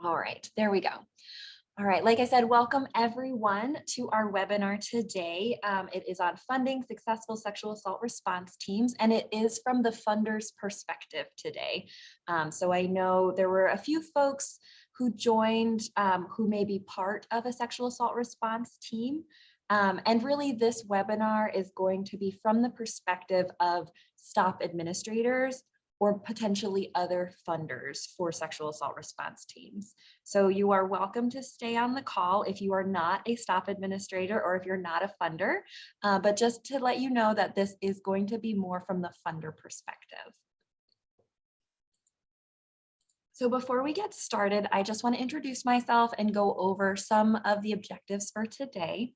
All right, there we go. All right, like I said, welcome everyone to our webinar today. It is on funding successful sexual assault response teams, and it is from the funder's perspective today. So I know there were a few folks who joined who may be part of a sexual assault response team. And really this webinar is going to be from the perspective of STOP administrators or potentially other funders for sexual assault response teams. So you are welcome to stay on the call if you are not a STOP administrator or if you're not a funder, but just to let you know that this is going to be more from the funder perspective. So before we get started, I just want to introduce myself and go over some of the objectives for today.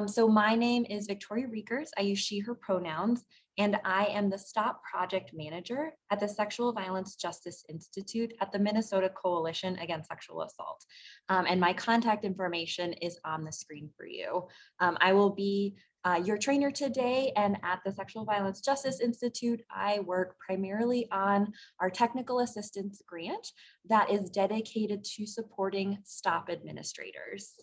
So my name is Victoria Riekers. I use she, her pronouns, and I am the STOP project manager at the Sexual Violence Justice Institute at the Minnesota Coalition Against Sexual Assault. And my contact information is on the screen for you. I will be your trainer today, and at the Sexual Violence Justice Institute, I work primarily on our technical assistance grant that is dedicated to supporting STOP administrators.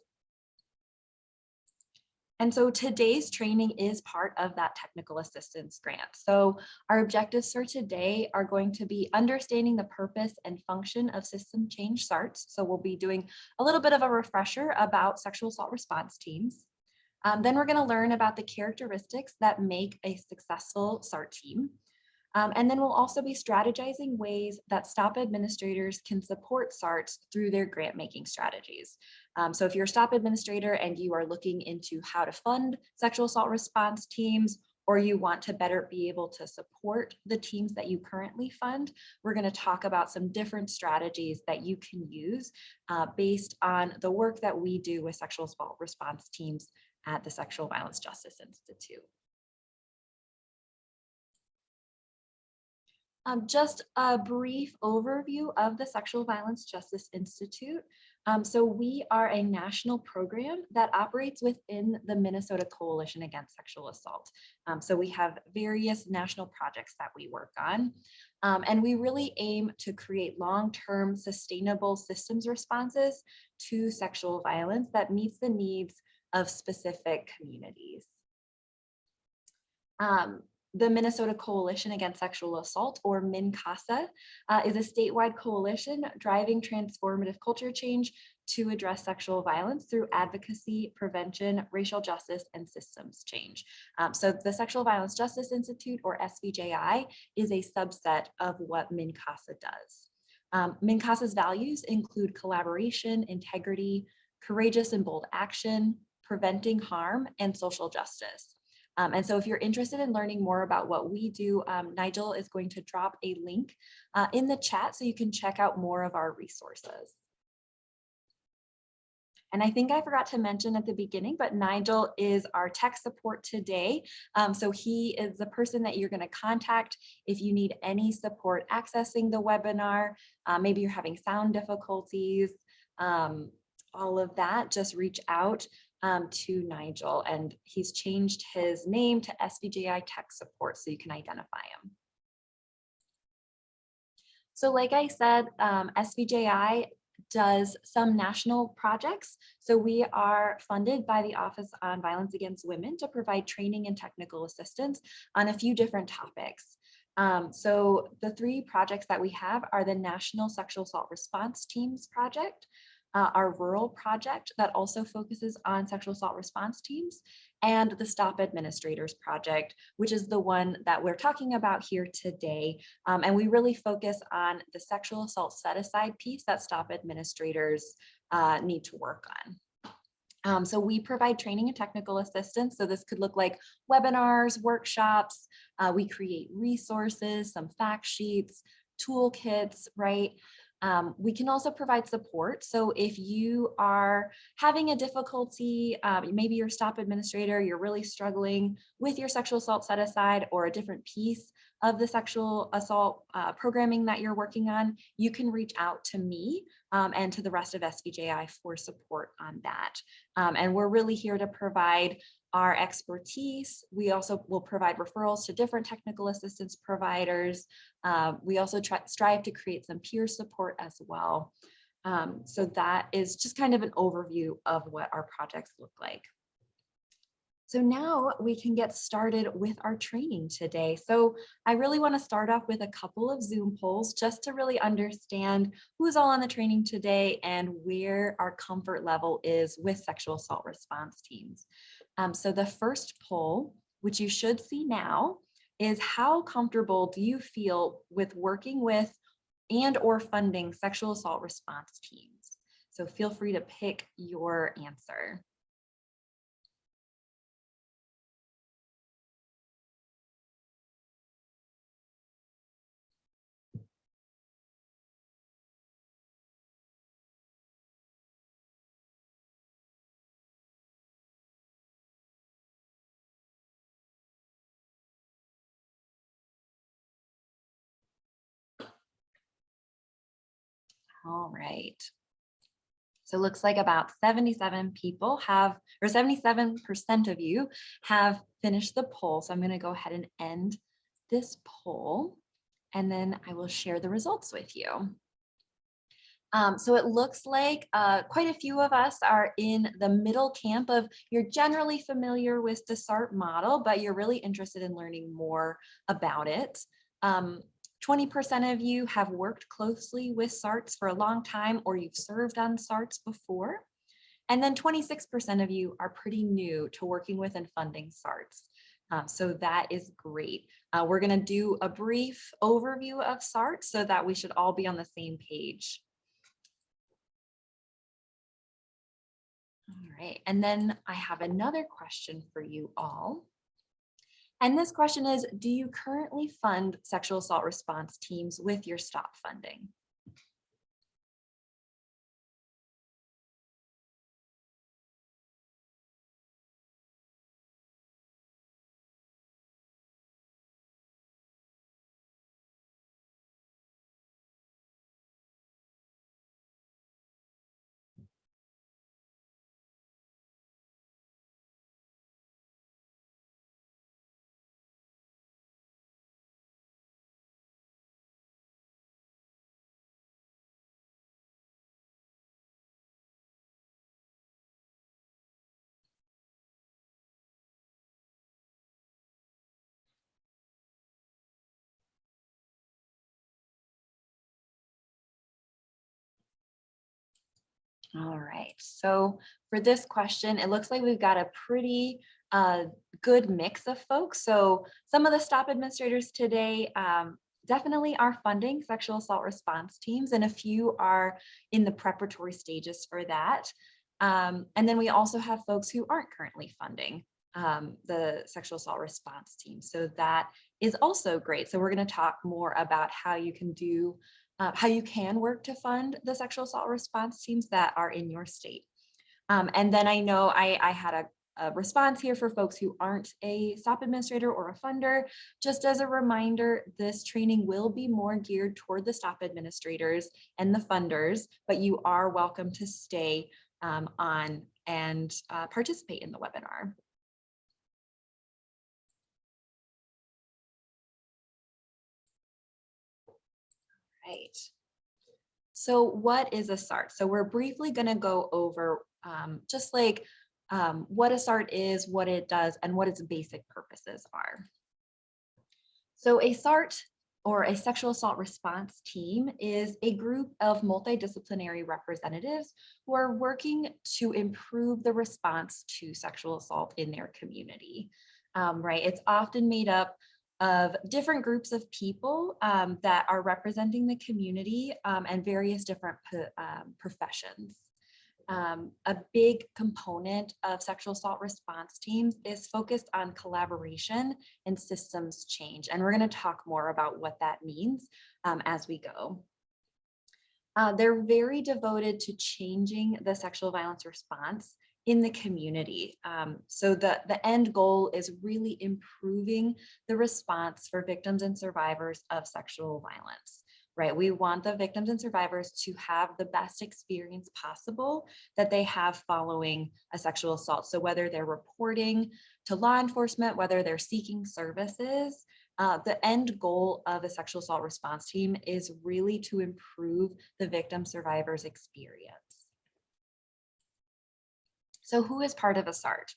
And so today's training is part of that technical assistance grant. So our objectives for today are going to be understanding the purpose and function of system change SARTs. So we'll be doing a little bit of a refresher about sexual assault response teams. Then we're going to learn about the characteristics that make a successful SART team. And then we'll also be strategizing ways that STOP administrators can support SARTs through their grant making strategies. So if you're a STOP administrator and you are looking into how to fund sexual assault response teams, or you want to better be able to support the teams that you currently fund, we're going to talk about some different strategies that you can use based on the work that we do with sexual assault response teams at the Sexual Violence Justice Institute. Just a brief overview of the Sexual Violence Justice Institute. So we are a national program that operates within the Minnesota Coalition Against Sexual Assault. So we have various national projects that we work on. And we really aim to create long-term sustainable systems responses to sexual violence that meets the needs of specific communities. The Minnesota Coalition Against Sexual Assault, or MINCASA, is a statewide coalition driving transformative culture change to address sexual violence through advocacy, prevention, racial justice, and systems change. So the Sexual Violence Justice Institute, or SVJI, is a subset of what MINCASA does. MINCASA's values include collaboration, integrity, courageous and bold action, preventing harm, and social justice. And so if you're interested in learning more about what we do, Nigel is going to drop a link in the chat so you can check out more of our resources. And I think I forgot to mention at the beginning, but Nigel is our tech support today. So he is the person that you're going to contact if you need any support accessing the webinar. Maybe you're having sound difficulties, all of that, just reach out to Nigel, and he's changed his name to SVJI Tech Support so you can identify him. So like I said, SVJI does some national projects. So we are funded by the Office on Violence Against Women to provide training and technical assistance on a few different topics. So the three projects that we have are the National Sexual Assault Response Teams Project, our rural project that also focuses on sexual assault response teams, and the STOP Administrators Project, which is the one that we're talking about here today. And we really focus on the sexual assault set-aside piece that STOP administrators need to work on. So we provide training and technical assistance. So this could look like webinars, workshops. We create resources, some fact sheets, toolkits, right? We can also provide support. So if you are having a difficulty, maybe you're a STOP administrator, you're really struggling with your sexual assault set aside or a different piece of the sexual assault programming that you're working on, you can reach out to me and to the rest of SVJI for support on that. And we're really here to provide our expertise. We also will provide referrals to different technical assistance providers. We also strive to create some peer support as well. So that is just kind of an overview of what our projects look like. So now we can get started with our training today. So I really want to start off with a couple of Zoom polls just to really understand who's all on the training today and where our comfort level is with sexual assault response teams. So the first poll, which you should see now, is how comfortable do you feel with working with and or funding sexual assault response teams? So feel free to pick your answer. All right. So it looks like about 77 people have, or 77% of you have finished the poll. So I'm going to go ahead and end this poll, and then I will share the results with you. So it looks like quite a few of us are in the middle camp of you're generally familiar with the SART model, but you're really interested in learning more about it. 20% of you have worked closely with SARTs for a long time, or you've served on SARTs before. And then 26% of you are pretty new to working with and funding SARTs. So that is great. We're going to do a brief overview of SART so that we should all be on the same page. All right, and then I have another question for you all. And this question is, do you currently fund sexual assault response teams with your STOP funding? All right, so for this question, it looks like we've got a pretty good mix of folks. So some of the STOP administrators today definitely are funding sexual assault response teams, and a few are in the preparatory stages for that. And then we also have folks who aren't currently funding the sexual assault response team. So that is also great. So we're going to talk more about how you can do how you can work to fund the sexual assault response teams that are in your state. And then I know I had a response here for folks who aren't a STOP administrator or a funder. Just as a reminder, this training will be more geared toward the STOP administrators and the funders, but you are welcome to stay on and participate in the webinar. Right. So what is a SART? So we're briefly going to go over just like what a SART is, what it does, and what its basic purposes are. So a SART, or a sexual assault response team, is a group of multidisciplinary representatives who are working to improve the response to sexual assault in their community. Right, it's often made up of different groups of people that are representing the community and various different professions. A big component of sexual assault response teams is focused on collaboration and systems change. And we're going to talk more about what that means as we go. They're very devoted to changing the sexual violence response in the community. So the end goal is really improving the response for victims and survivors of sexual violence, right? We want the victims and survivors to have the best experience possible that they have following a sexual assault. So whether they're reporting to law enforcement, whether they're seeking services, The end goal of a sexual assault response team is really to improve the victim survivor's experience. So who is part of a SART?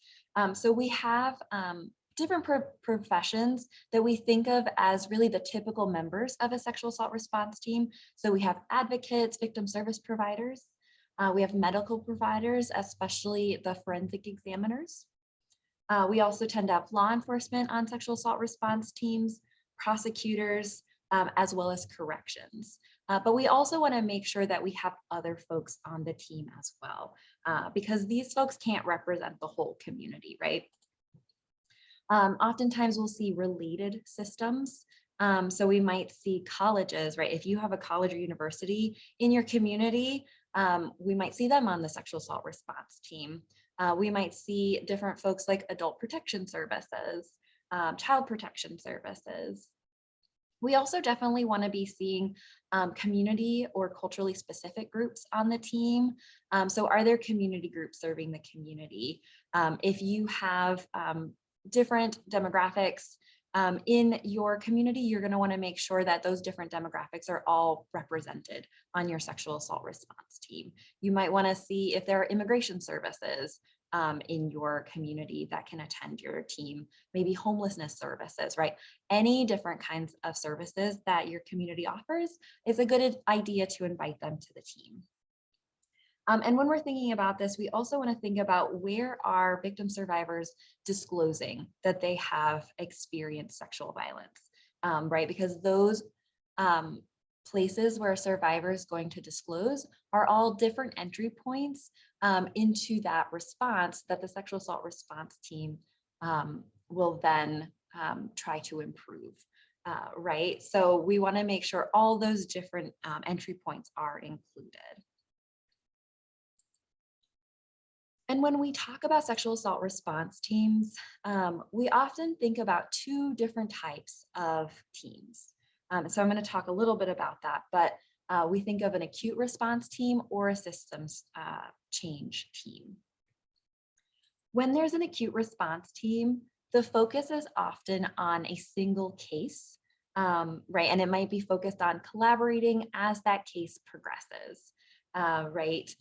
So we have different professions that we think of as really the typical members of a sexual assault response team. So we have advocates, victim service providers. We have medical providers, especially the forensic examiners. We also tend to have law enforcement on sexual assault response teams, prosecutors, as well as corrections. But we also want to make sure that we have other folks on the team as well, because these folks can't represent the whole community, right? Oftentimes we'll see related systems. So we might see colleges, right? If you have a college or university in your community, we might see them on the sexual assault response team. We might see different folks like adult protection services, child protection services. We also definitely want to be seeing community or culturally specific groups on the team. So are there community groups serving the community? If you have different demographics in your community, you're going to want to make sure that those different demographics are all represented on your sexual assault response team. You might want to see if there are immigration services in your community that can attend your team, maybe homelessness services, right? Any different kinds of services that your community offers is a good idea to invite them to the team. And when we're thinking about this, we also want to think about where are victim survivors disclosing that they have experienced sexual violence, right? Because those places where a survivor is going to disclose are all different entry points into that response that the sexual assault response team will then try to improve, right? So we want to make sure all those different entry points are included. And when we talk about sexual assault response teams, we often think about two different types of teams. So I'm going to talk a little bit about that, but we think of an acute response team or a systems change team. When there's an acute response team, the focus is often on a single case, right? And it might be focused on collaborating as that case progresses, right?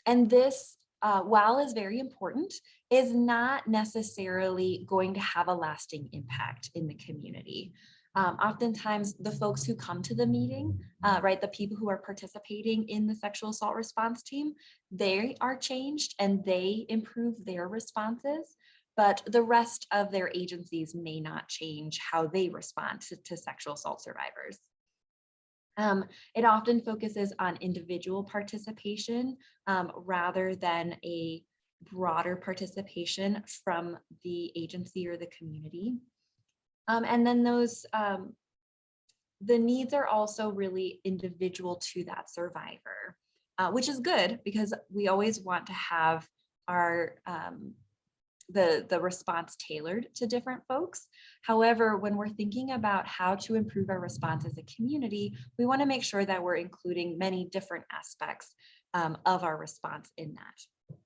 And this, while is very important, is not necessarily going to have a lasting impact in the community. Oftentimes the folks who come to the meeting, right, the people who are participating in the sexual assault response team, they are changed and they improve their responses, but the rest of their agencies may not change how they respond to sexual assault survivors. It often focuses on individual participation rather than a broader participation from the agency or the community. And then those, the needs are also really individual to that survivor, which is good because we always want to have our the response tailored to different folks. However, when we're thinking about how to improve our response as a community, we want to make sure that we're including many different aspects of our response in that.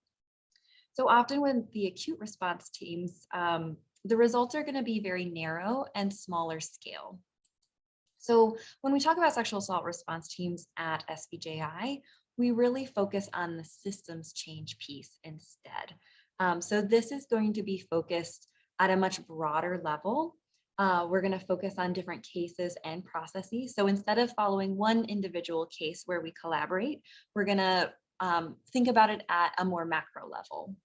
So often when the acute response teams, the results are going to be very narrow and smaller scale. So when we talk about sexual assault response teams at SVJI, we really focus on the systems change piece instead. So this is going to be focused at a much broader level. We're going to focus on different cases and processes. So instead of following one individual case where we collaborate, we're going to think about it at a more macro level.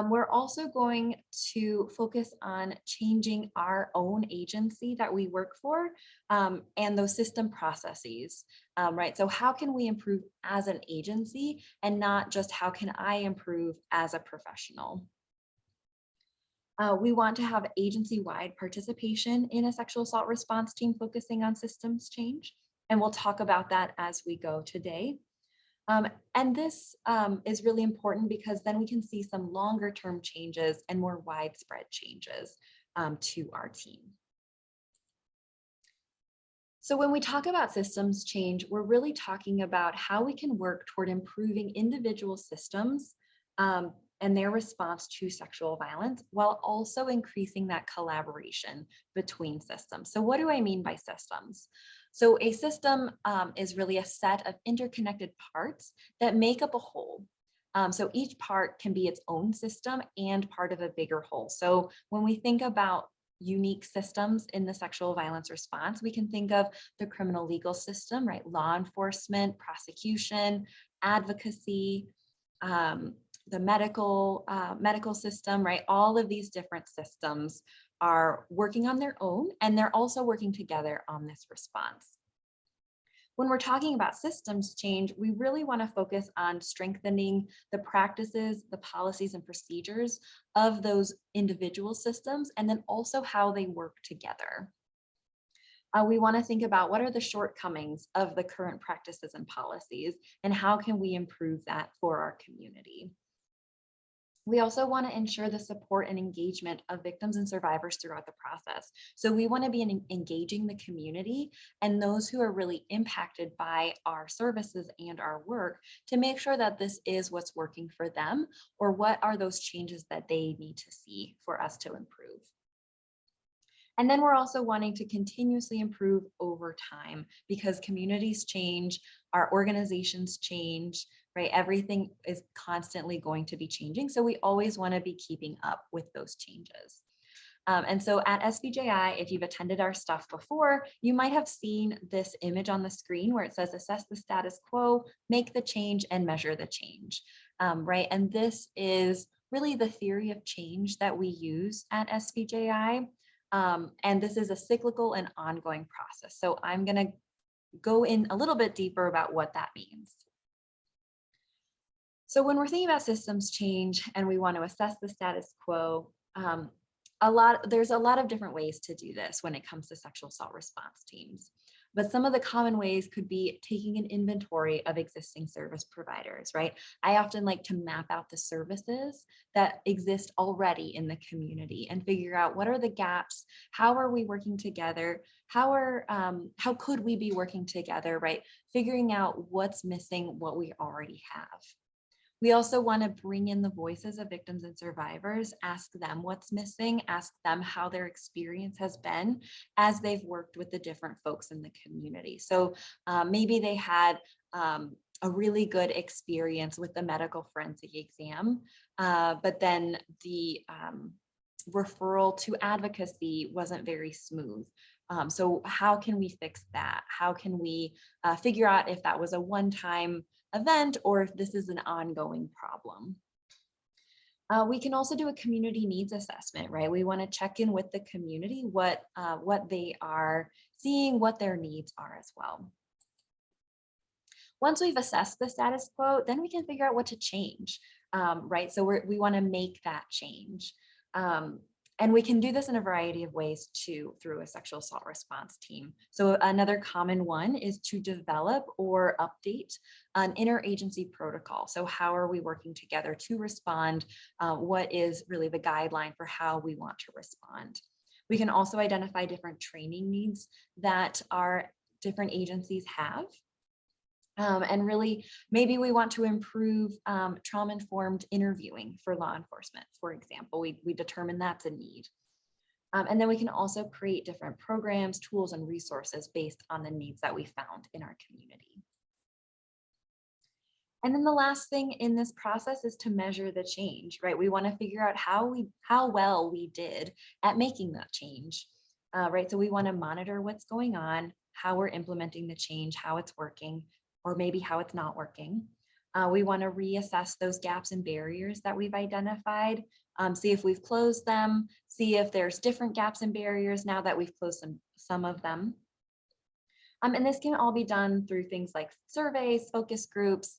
We're also going to focus on changing our own agency that we work for and those system processes, right? So how can we improve as an agency and not just how can I improve as a professional? We want to have agency-wide participation in a sexual assault response team focusing on systems change, and we'll talk about that as we go today. And this is really important because then we can see some longer term changes and more widespread changes to our team. So when we talk about systems change, we're really talking about how we can work toward improving individual systems and their response to sexual violence while also increasing that collaboration between systems. So what do I mean by systems? So a system is really a set of interconnected parts that make up a whole. So each part can be its own system and part of a bigger whole. So when we think about unique systems in the sexual violence response, we can think of the criminal legal system, right? Law enforcement, prosecution, advocacy, the medical system, right? All of these different systems are working on their own, and they're also working together on this response. When we're talking about systems change, we really want to focus on strengthening the practices, the policies and procedures of those individual systems, and then also how they work together. We want to think about what are the shortcomings of the current practices and policies, and how can we improve that for our community. We also want to ensure the support and engagement of victims and survivors throughout the process. So we want to be engaging the community and those who are really impacted by our services and our work to make sure that this is what's working for them, or what are those changes that they need to see for us to improve. And then we're also wanting to continuously improve over time, because communities change, our organizations change, right? Everything is constantly going to be changing. So we always want to be keeping up with those changes. And so at SVJI, if you've attended our stuff before, you might have seen this image on the screen where it says assess the status quo, make the change, and measure the change, right? And this is really the theory of change that we use at SVJI. And this is a cyclical and ongoing process. So I'm going to go in a little bit deeper about what that means. So when we're thinking about systems change and we want to assess the status quo, there's a lot of different ways to do this when it comes to sexual assault response teams. But some of the common ways could be taking an inventory of existing service providers, right? I often like to map out the services that exist already in the community and figure out what are the gaps, how are we working together, how could we be working together, right? Figuring out what's missing, what we already have. We also want to bring in the voices of victims and survivors, ask them what's missing, ask them how their experience has been as they've worked with the different folks in the community. So maybe they had a really good experience with the medical forensic exam, but then the referral to advocacy wasn't very smooth. So how can we fix that? How can we figure out if that was a one-time event or if this is an ongoing problem? We can also do a community needs assessment, right? We want to check in with the community, what they are seeing, what their needs are as well. Once we've assessed the status quo, then we can figure out what to change, right? So we want to make that change. And we can do this in a variety of ways too, through a sexual assault response team. So another common one is to develop or update an interagency protocol. So how are we working together to respond? What is really the guideline for how we want to respond? We can also identify different training needs that our different agencies have. And really, maybe we want to improve trauma-informed interviewing for law enforcement, for example. We determine that's a need. And then we can also create different programs, tools, and resources based on the needs that we found in our community. And then the last thing in this process is to measure the change, right? We want to figure out how well we did at making that change, right? So we want to monitor what's going on, how we're implementing the change, how it's working, or maybe how it's not working. We want to reassess those gaps and barriers that we've identified, see if we've closed them, see if there's different gaps and barriers now that we've closed some of them. And this can all be done through things like surveys, focus groups,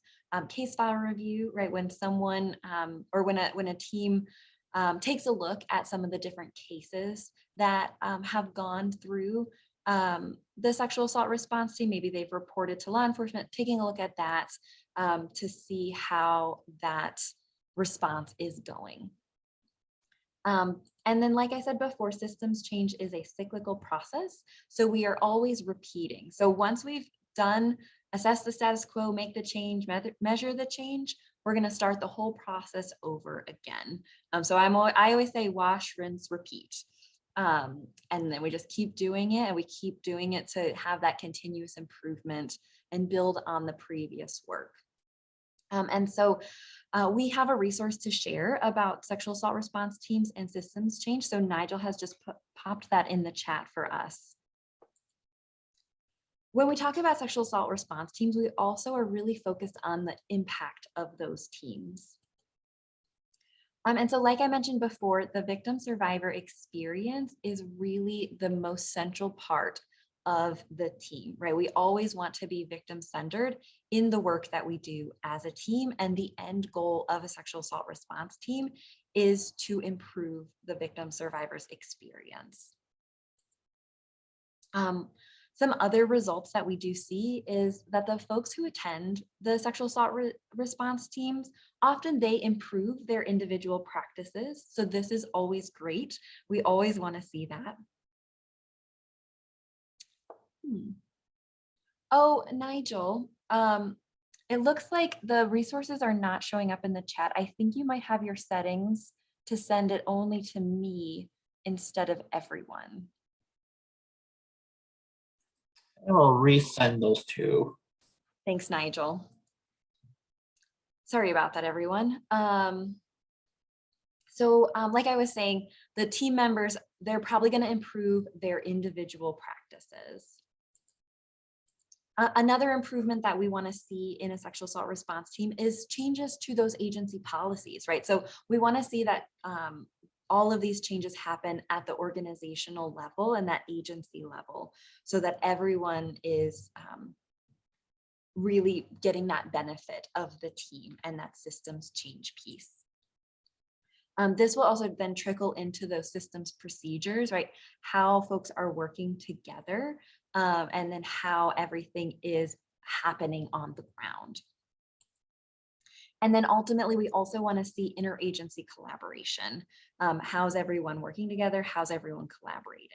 case file review, right? When someone or when a team takes a look at some of the different cases that have gone through the sexual assault response team, maybe they've reported to law enforcement, taking a look at that to see how that response is going. And then, like I said before, systems change is a cyclical process. So we are always repeating. So once we've done, assess the status quo, make the change, measure the change, we're going to start the whole process over again. So I always say wash, rinse, repeat. And then we just keep doing it, and we keep doing it to have that continuous improvement and build on the previous work. And so we have a resource to share about sexual assault response teams and systems change. So Nigel has just popped that in the chat for us. When we talk about sexual assault response teams, we also are really focused on the impact of those teams. And so like I mentioned before, the victim survivor experience is really the most central part of the team, right? We always want to be victim centered in the work that we do as a team. And the end goal of a sexual assault response team is to improve the victim survivor's experience. Some other results that we do see is that the folks who attend the sexual assault response teams, often they improve their individual practices. So this is always great. We always want to see that. Oh, Nigel, it looks like the resources are not showing up in the chat. I think you might have your settings to send it only to me instead of everyone. I will resend those two. Thanks, Nigel. Sorry about that, everyone. Like I was saying, the team members, they're probably going to improve their individual practices. Another improvement that we want to see in a sexual assault response team is changes to those agency policies, right? So we want to see that all of these changes happen at the organizational level and that agency level, so that everyone is really getting that benefit of the team and that systems change piece. This will also then trickle into those systems procedures, right? How folks are working together, and then how everything is happening on the ground. And then ultimately, we also want to see interagency collaboration. How's everyone working together? How's everyone collaborating?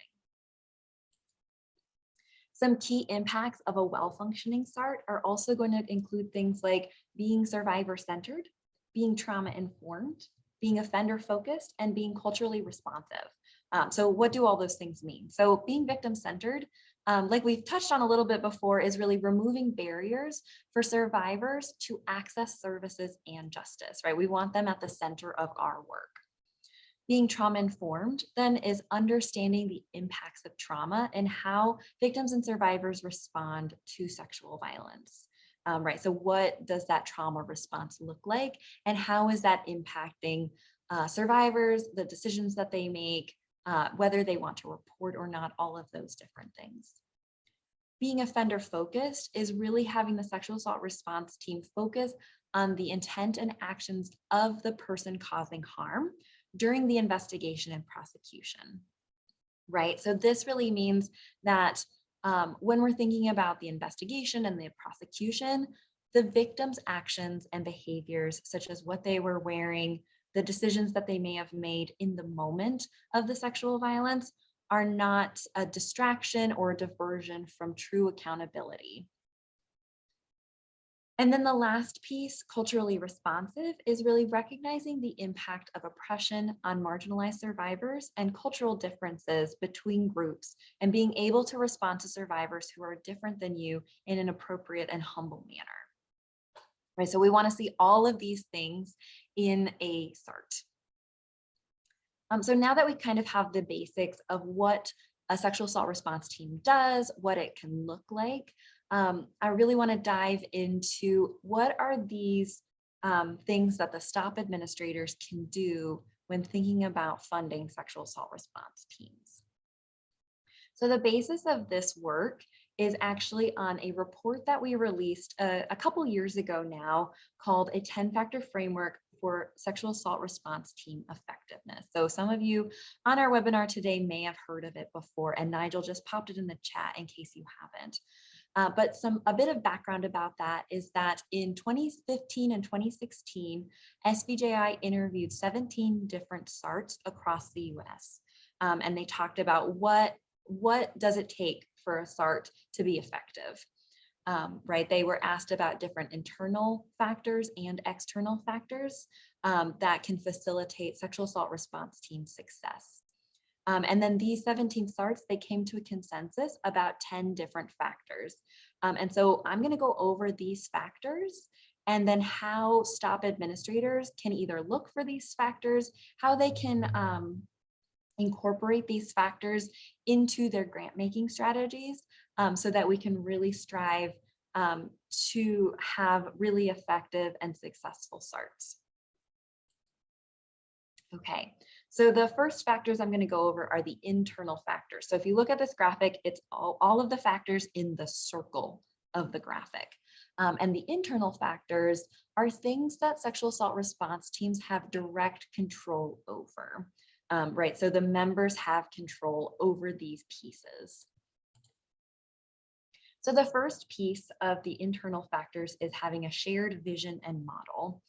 Some key impacts of a well-functioning SART are also going to include things like being survivor-centered, being trauma-informed, being offender-focused, and being culturally responsive. So what do all those things mean? So being victim-centered, like we've touched on a little bit before, is really removing barriers for survivors to access services and justice, right? We want them at the center of our work. Being trauma-informed then is understanding the impacts of trauma and how victims and survivors respond to sexual violence. Right, so what does that trauma response look like, and how is that impacting survivors, the decisions that they make, whether they want to report or not, all of those different things. Being offender focused is really having the sexual assault response team focus on the intent and actions of the person causing harm during the investigation and prosecution, right? So this really means that when we're thinking about the investigation and the prosecution, the victim's actions and behaviors, such as what they were wearing, the decisions that they may have made in the moment of the sexual violence, are not a distraction or a diversion from true accountability. And then the last piece, culturally responsive, is really recognizing the impact of oppression on marginalized survivors and cultural differences between groups, and being able to respond to survivors who are different than you in an appropriate and humble manner. Right, so we want to see all of these things in a SART. So now that we kind of have the basics of what a sexual assault response team does, what it can look like, I really want to dive into what are these things that the STOP administrators can do when thinking about funding sexual assault response teams. So the basis of this work is actually on a report that we released a couple years ago now, called a 10-factor framework for sexual assault response team effectiveness. So some of you on our webinar today may have heard of it before, and Nigel just popped it in the chat in case you haven't. But a bit of background about that is that in 2015 and 2016, SVJI interviewed 17 different SARTs across the US. And they talked about what does it take for a SART to be effective. right? They were asked about different internal factors and external factors that can facilitate sexual assault response team success. And then these 17 SARTs, they came to a consensus about 10 different factors. And so I'm going to go over these factors and then how STOP administrators can either look for these factors, how they can incorporate these factors into their grant making strategies so that we can really strive to have really effective and successful SARTs. Okay, so the first factors I'm going to go over are the internal factors. So if you look at this graphic, it's all of the factors in the circle of the graphic. And the internal factors are things that sexual assault response teams have direct control over, right? So the members have control over these pieces. So the first piece of the internal factors is having a shared vision and model.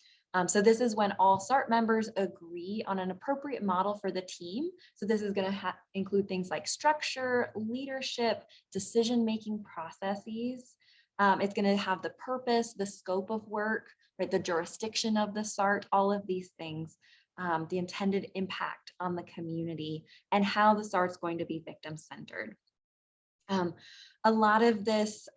So this is when all SART members agree on an appropriate model for the team. So this is going to include things like structure, leadership, decision-making processes. It's going to have the purpose, the scope of work, right, the jurisdiction of the SART, all of these things, the intended impact on the community, and how the SART is going to be victim-centered. A lot of this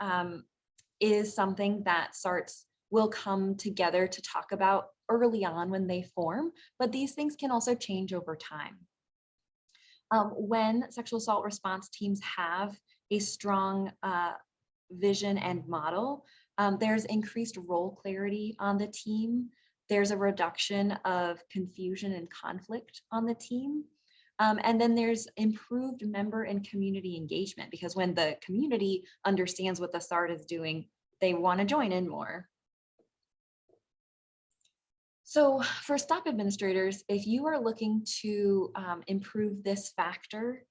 is something that SARTs will come together to talk about early on when they form, but these things can also change over time. When sexual assault response teams have a strong vision and model, there's increased role clarity on the team. There's a reduction of confusion and conflict on the team. And then there's improved member and community engagement, because when the community understands what the SART is doing, they want to join in more. So for STOP administrators, if you are looking to improve this factor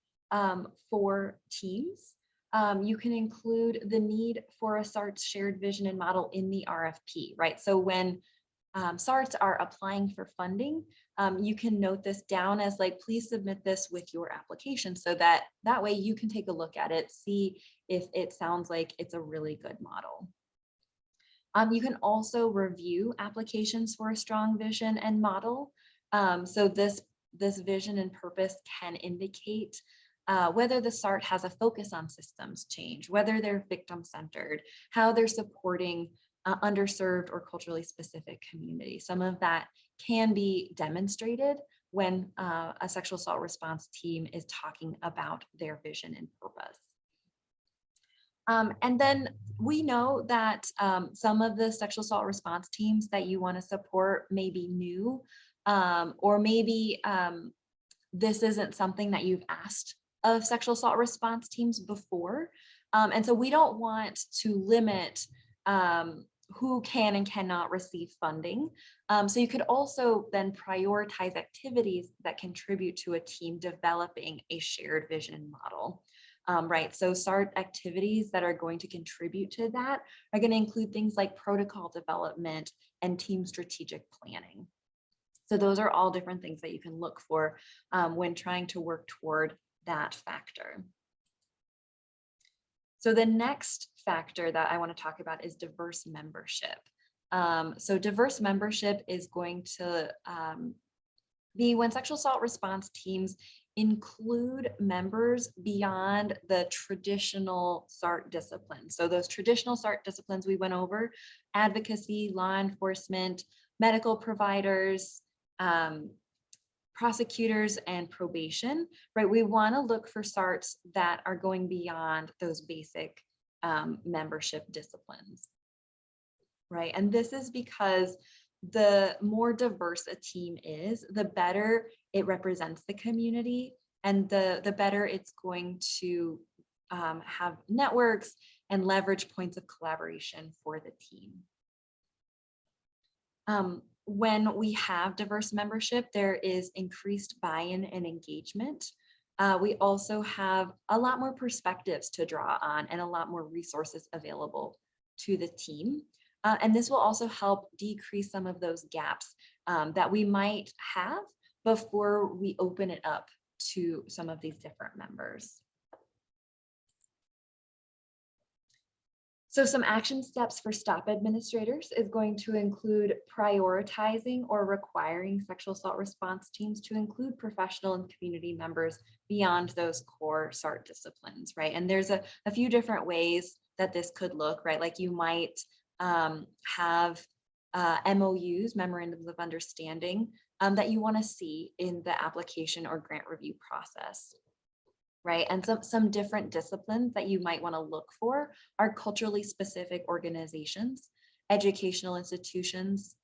for teams, you can include the need for a SART shared vision and model in the RFP, right? So when SARTs are applying for funding, you can note this down as like, please submit this with your application, so that way you can take a look at it, see if it sounds like it's a really good model. You can also review applications for a strong vision and model. So this vision and purpose can indicate whether the SART has a focus on systems change, whether they're victim-centered, how they're supporting underserved or culturally specific communities. Some of that can be demonstrated when a sexual assault response team is talking about their vision and purpose. And then we know that some of the sexual assault response teams that you want to support may be new, or maybe this isn't something that you've asked of sexual assault response teams before. And so we don't want to limit who can and cannot receive funding. So you could also then prioritize activities that contribute to a team developing a shared vision model. Right, so SART activities that are going to contribute to that are going to include things like protocol development and team strategic planning. So those are all different things that you can look for when trying to work toward that factor. So the next factor that I want to talk about is diverse membership. So diverse membership is going to be when sexual assault response teams include members beyond the traditional SART disciplines. So those traditional SART disciplines we went over: advocacy, law enforcement, medical providers, prosecutors, and probation, right? We want to look for SARTs that are going beyond those basic membership disciplines, right? And this is because the more diverse a team is, the better it represents the community, and the better it's going to have networks and leverage points of collaboration for the team. When we have diverse membership, there is increased buy-in and engagement. We also have a lot more perspectives to draw on and a lot more resources available to the team. And this will also help decrease some of those gaps that we might have before we open it up to some of these different members. So some action steps for STOP administrators is going to include prioritizing or requiring sexual assault response teams to include professional and community members beyond those core SART disciplines, right? And there's a few different ways that this could look, right? Like you might have MOUs, memorandums of understanding, that you want to see in the application or grant review process. Right, and some different disciplines that you might want to look for are culturally specific organizations, educational institutions,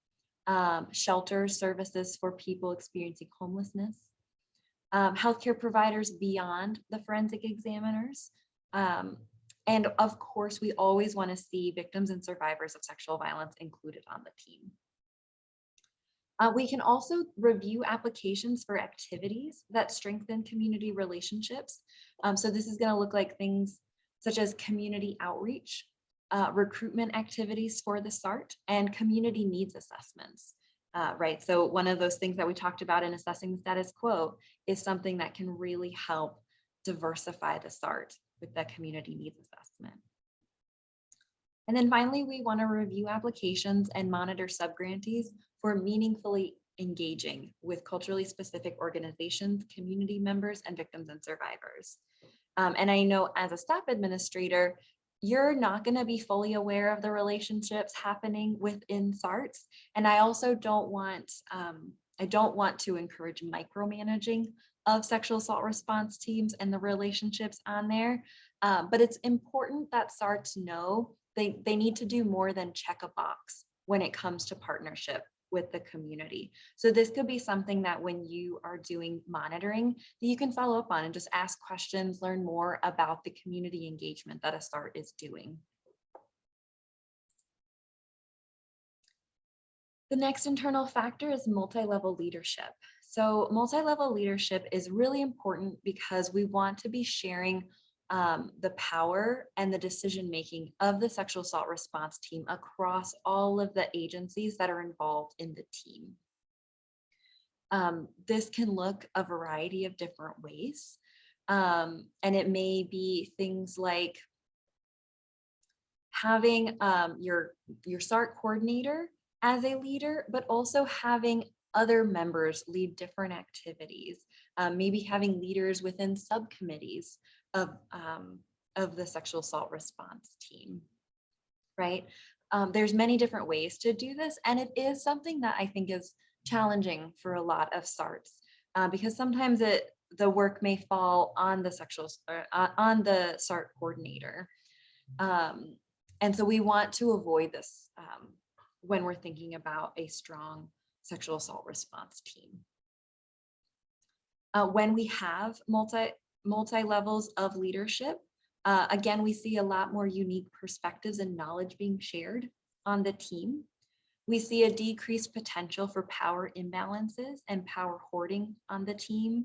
shelters, services for people experiencing homelessness, healthcare providers beyond the forensic examiners. And of course, we always want to see victims and survivors of sexual violence included on the team. We can also review applications for activities that strengthen community relationships. So this is going to look like things such as community outreach, recruitment activities for the SART, and community needs assessments. Right, so one of those things that we talked about in assessing the status quo is something that can really help diversify the SART with the community needs assessment. And then finally, we want to review applications and monitor subgrantees for meaningfully engaging with culturally specific organizations, community members, and victims and survivors. And I know as a staff administrator, you're not going to be fully aware of the relationships happening within SARTs. And I also don't want to encourage micromanaging of sexual assault response teams and the relationships on there. But it's important that SARTs know they need to do more than check a box when it comes to partnership with the community. So this could be something that when you are doing monitoring, that you can follow up on and just ask questions, learn more about the community engagement that a SART is doing. The next internal factor is multi-level leadership. So multi-level leadership is really important because we want to be sharing the power and the decision-making of the sexual assault response team across all of the agencies that are involved in the team. This can look a variety of different ways. And it may be things like having your SART coordinator as a leader, but also having other members lead different activities, maybe having leaders within subcommittees of the sexual assault response team, right? There's many different ways to do this, and it is something that I think is challenging for a lot of SARTs because sometimes the work may fall on the on the SART coordinator, and so we want to avoid this when we're thinking about a strong sexual assault response team. When we have multi-levels of leadership, again, we see a lot more unique perspectives and knowledge being shared on the team. We see a decreased potential for power imbalances and power hoarding on the team.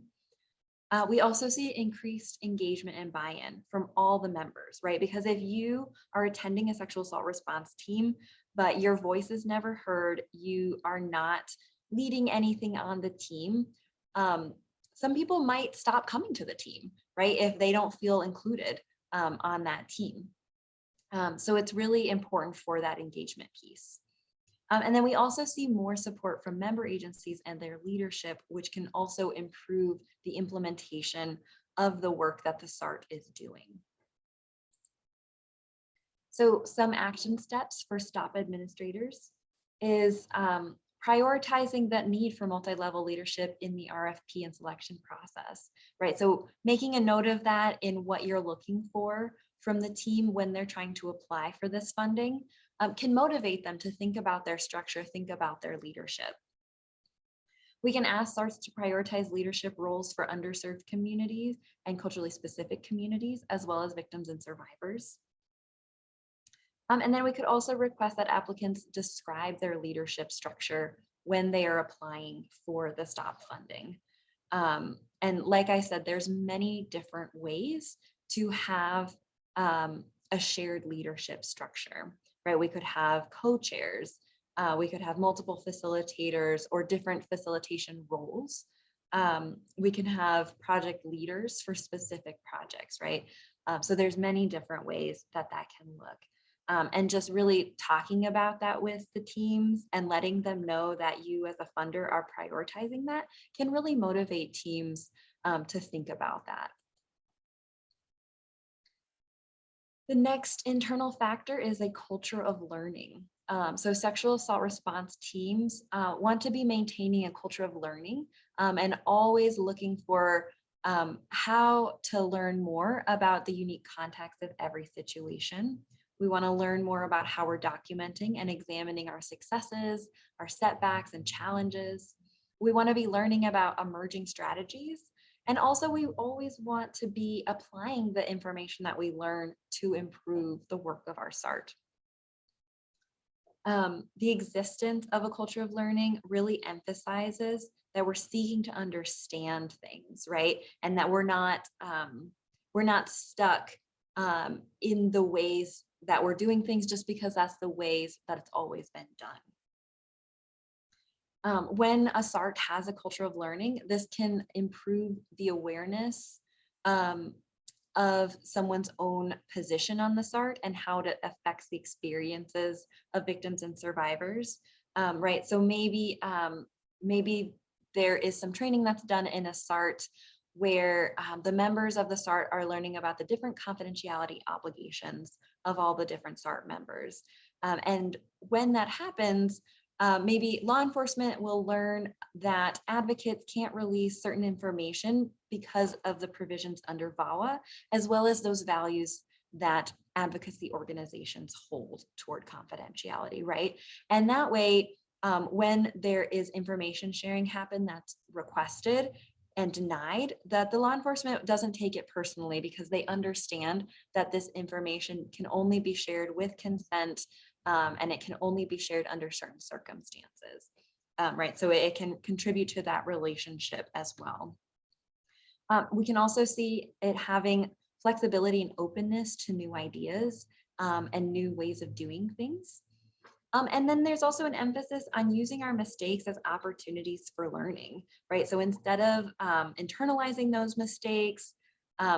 We also see increased engagement and buy-in from all the members, right? Because if you are attending a sexual assault response team, but your voice is never heard, you are not leading anything on the team, some people might stop coming to the team, right? If they don't feel included on that team. So it's really important for that engagement piece. And then we also see more support from member agencies and their leadership, which can also improve the implementation of the work that the SART is doing. So some action steps for STOP administrators is prioritizing that need for multi-level leadership in the RFP and selection process, right? So making a note of that in what you're looking for from the team when they're trying to apply for this funding can motivate them to think about their structure, think about their leadership. We can ask SARTs to prioritize leadership roles for underserved communities and culturally specific communities, as well as victims and survivors. And then we could also request that applicants describe their leadership structure when they are applying for the STOP funding. And like I said, there's many different ways to have a shared leadership structure, right? We could have co-chairs, we could have multiple facilitators or different facilitation roles. We can have project leaders for specific projects, right? So there's many different ways that can look. and just really talking about that with the teams and letting them know that you as a funder are prioritizing that can really motivate teams to think about that. The next internal factor is a culture of learning. So sexual assault response teams want to be maintaining a culture of learning and always looking for how to learn more about the unique context of every situation. We want to learn more about how we're documenting and examining our successes, our setbacks and challenges. We want to be learning about emerging strategies. And also we always want to be applying the information that we learn to improve the work of our SART. The existence of a culture of learning really emphasizes that we're seeking to understand things, right? And that we're not stuck in the ways that we're doing things just because that's the ways that it's always been done. When a SART has a culture of learning, this can improve the awareness of someone's own position on the SART and how it affects the experiences of victims and survivors, right? So maybe there is some training that's done in a SART where the members of the SART are learning about the different confidentiality obligations of all the different SART members. And when that happens, maybe law enforcement will learn that advocates can't release certain information because of the provisions under VAWA, as well as those values that advocacy organizations hold toward confidentiality, right? And that way, when there is information sharing happen that's requested and denied, that the law enforcement doesn't take it personally because they understand that this information can only be shared with consent and it can only be shared under certain circumstances, right? So it can contribute to that relationship as well. We can also see it having flexibility and openness to new ideas and new ways of doing things. And then there's also an emphasis on using our mistakes as opportunities for learning, right? So instead of internalizing those mistakes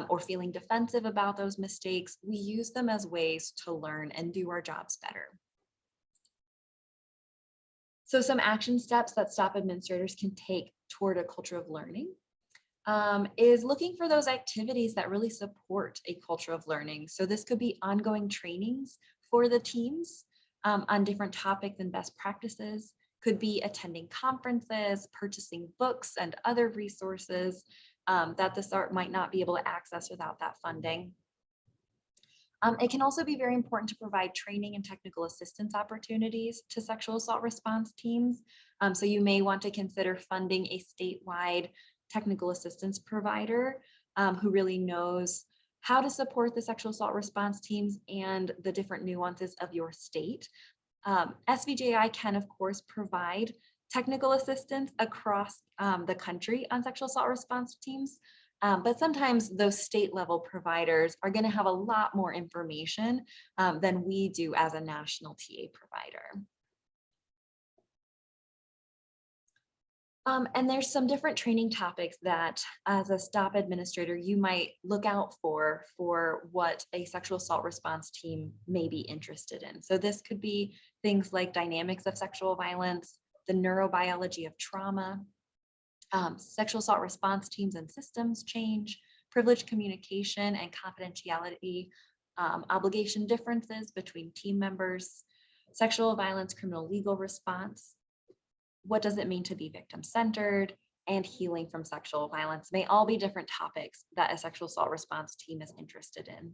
or feeling defensive about those mistakes, we use them as ways to learn and do our jobs better. So some action steps that STOP administrators can take toward a culture of learning is looking for those activities that really support a culture of learning. So this could be ongoing trainings for the teams on different topics and best practices, could be attending conferences, purchasing books and other resources that the SART might not be able to access without that funding. It can also be very important to provide training and technical assistance opportunities to sexual assault response teams. So you may want to consider funding a statewide technical assistance provider who really knows how to support the sexual assault response teams and the different nuances of your state. SVJI can, of course, provide technical assistance across the country on sexual assault response teams. But sometimes those state level providers are going to have a lot more information than we do as a national TA provider. And there's some different training topics that as a STOP administrator, you might look out for what a sexual assault response team may be interested in. So this could be things like dynamics of sexual violence, the neurobiology of trauma, sexual assault response teams and systems change, privileged communication and confidentiality, obligation differences between team members, sexual violence, criminal legal response. What does it mean to be victim-centered, and healing from sexual violence may all be different topics that a sexual assault response team is interested in.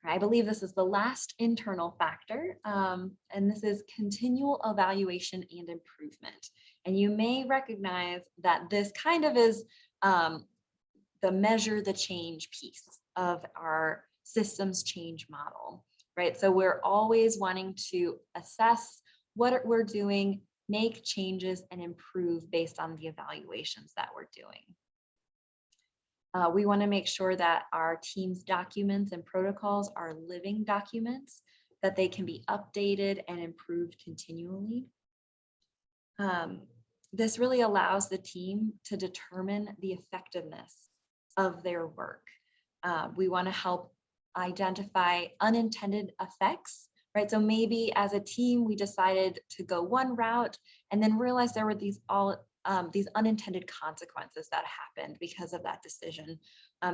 I believe this is the last internal factor, and this is continual evaluation and improvement. And you may recognize that this kind of is the measure the change piece of our systems change model, right? So we're always wanting to assess what we're doing, make changes, and improve based on the evaluations that we're doing. We want to make sure that our team's documents and protocols are living documents, that they can be updated and improved continually. This really allows the team to determine the effectiveness of their work. We want to help identify unintended effects, right? So maybe as a team, we decided to go one route and then realized there were these unintended consequences that happened because of that decision.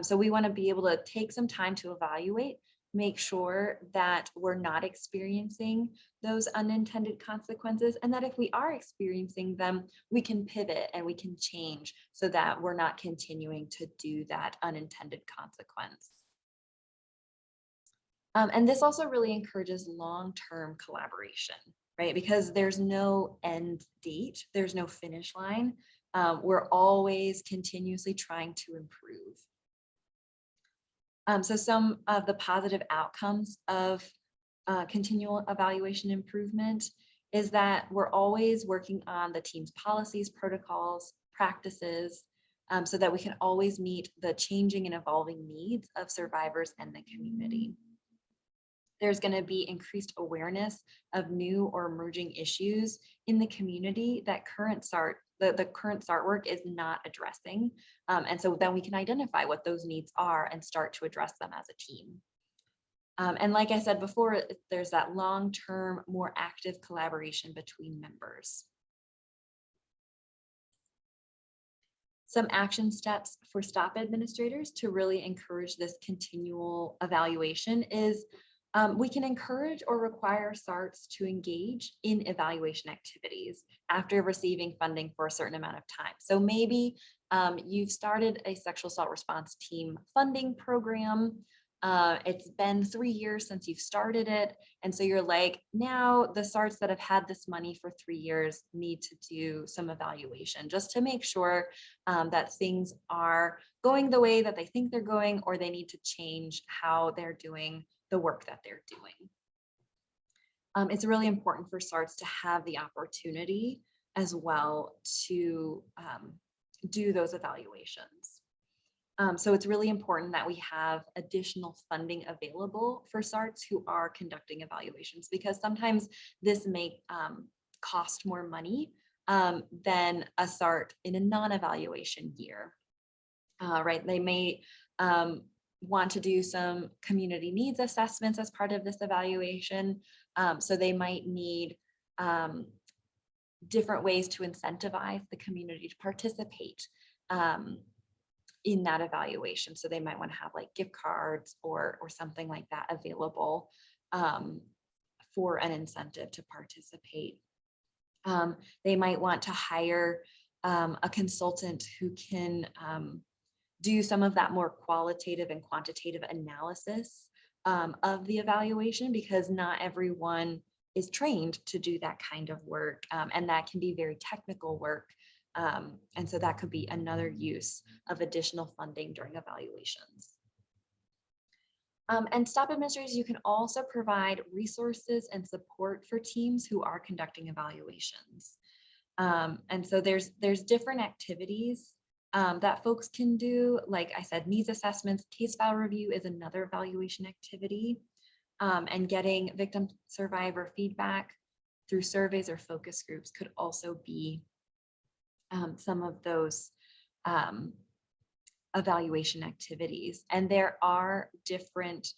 So we want to be able to take some time to evaluate, make sure that we're not experiencing those unintended consequences, and that if we are experiencing them, we can pivot and we can change so that we're not continuing to do that unintended consequence. And this also really encourages long-term collaboration, right? Because there's no end date, there's no finish line. We're always continuously trying to improve. So some of the positive outcomes of continual evaluation improvement is that we're always working on the team's policies, protocols, practices, so that we can always meet the changing and evolving needs of survivors and the community. There's going to be increased awareness of new or emerging issues in the community that the current SART work is not addressing. And so then we can identify what those needs are and start to address them as a team. And like I said before, there's that long-term, more active collaboration between members. Some action steps for STOP administrators to really encourage this continual evaluation is we can encourage or require SARTs to engage in evaluation activities after receiving funding for a certain amount of time. So maybe you've started a sexual assault response team funding program. It's been 3 years since you've started it. And so you're like, now the SARTs that have had this money for 3 years need to do some evaluation just to make sure that things are going the way that they think they're going, or they need to change how they're doing the work that they're doing. It's really important for SARTs to have the opportunity as well to do those evaluations. So it's really important that we have additional funding available for SARTs who are conducting evaluations, because sometimes this may cost more money than a SART in a non-evaluation year, right? They may want to do some community needs assessments as part of this evaluation. So they might need different ways to incentivize the community to participate in that evaluation. So they might want to have like gift cards or something like that available for an incentive to participate. They might want to hire a consultant who can do some of that more qualitative and quantitative analysis of the evaluation, because not everyone is trained to do that kind of work, and that can be very technical work. And so that could be another use of additional funding during evaluations. And STOP administrators, you can also provide resources and support for teams who are conducting evaluations. And so there's different activities that folks can do. Like I said, needs assessments, case file review is another evaluation activity, and getting victim survivor feedback through surveys or focus groups could also be some of those evaluation activities. And there are different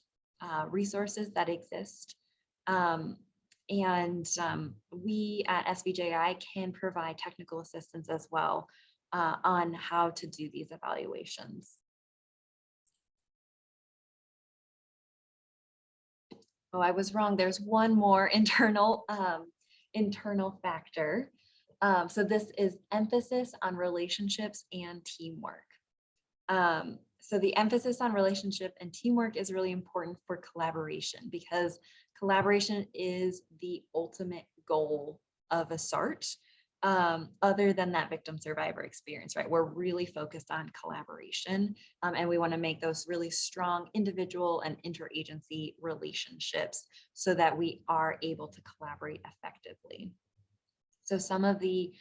resources that exist. We at SVJI can provide technical assistance as well on how to do these evaluations. Oh, I was wrong. There's one more internal factor. So this is emphasis on relationships and teamwork. So the emphasis on relationship and teamwork is really important for collaboration, because collaboration is the ultimate goal of a SART, other than that victim survivor experience, right? We're really focused on collaboration, and we want to make those really strong individual and interagency relationships so that we are able to collaborate effectively. So some of the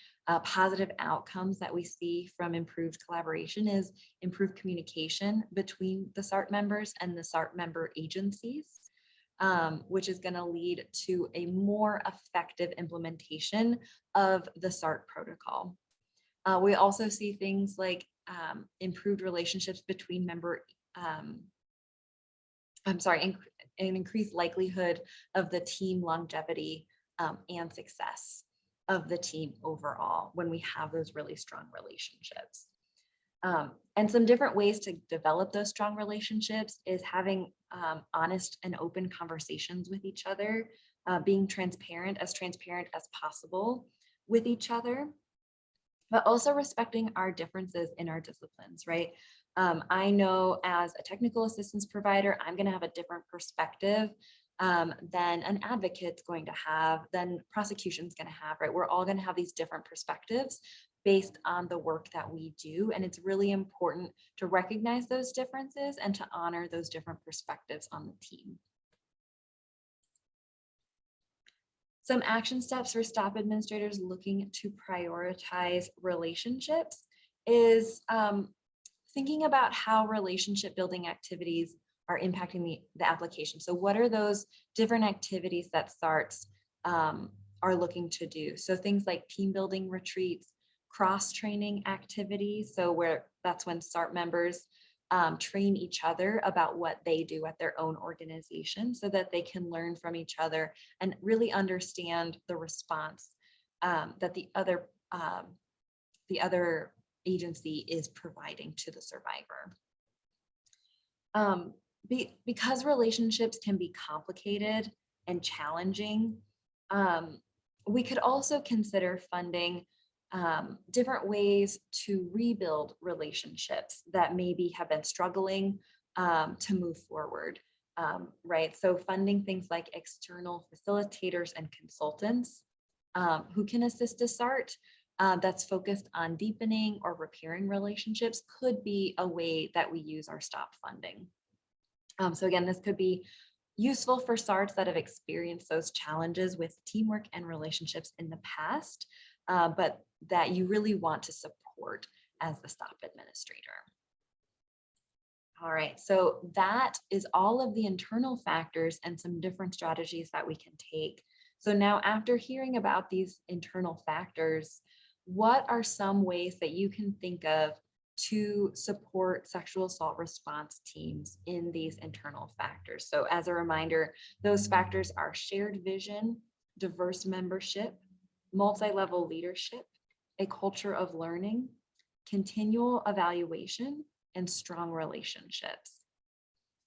positive outcomes that we see from improved collaboration is improved communication between the SART members and the SART member agencies, which is going to lead to a more effective implementation of the SART protocol. We also see things like improved relationships between member an increased likelihood of the team longevity and success of the team overall when we have those really strong relationships. And some different ways to develop those strong relationships is having honest and open conversations with each other, being transparent as possible with each other, but also respecting our differences in our disciplines, right? I know as a technical assistance provider, I'm going to have a different perspective than an advocate's going to have, than prosecution's going to have, right? We're all going to have these different perspectives based on the work that we do. And it's really important to recognize those differences and to honor those different perspectives on the team. Some action steps for STOP administrators looking to prioritize relationships is thinking about how relationship building activities are impacting the application. So what are those different activities that SARTs are looking to do? So things like team building retreats, cross-training activities. So that's when SART members train each other about what they do at their own organization so that they can learn from each other and really understand the response that the other agency is providing to the survivor. Because relationships can be complicated and challenging, we could also consider funding different ways to rebuild relationships that maybe have been struggling to move forward, right? So funding things like external facilitators and consultants who can assist a SART that's focused on deepening or repairing relationships could be a way that we use our STOP funding. So again, this could be useful for SARTs that have experienced those challenges with teamwork and relationships in the past, but that you really want to support as the STOP administrator. All right, so that is all of the internal factors and some different strategies that we can take. So now, after hearing about these internal factors, what are some ways that you can think of to support sexual assault response teams in these internal factors? So as a reminder, those factors are shared vision, diverse membership, multi-level leadership, a culture of learning, continual evaluation, and strong relationships.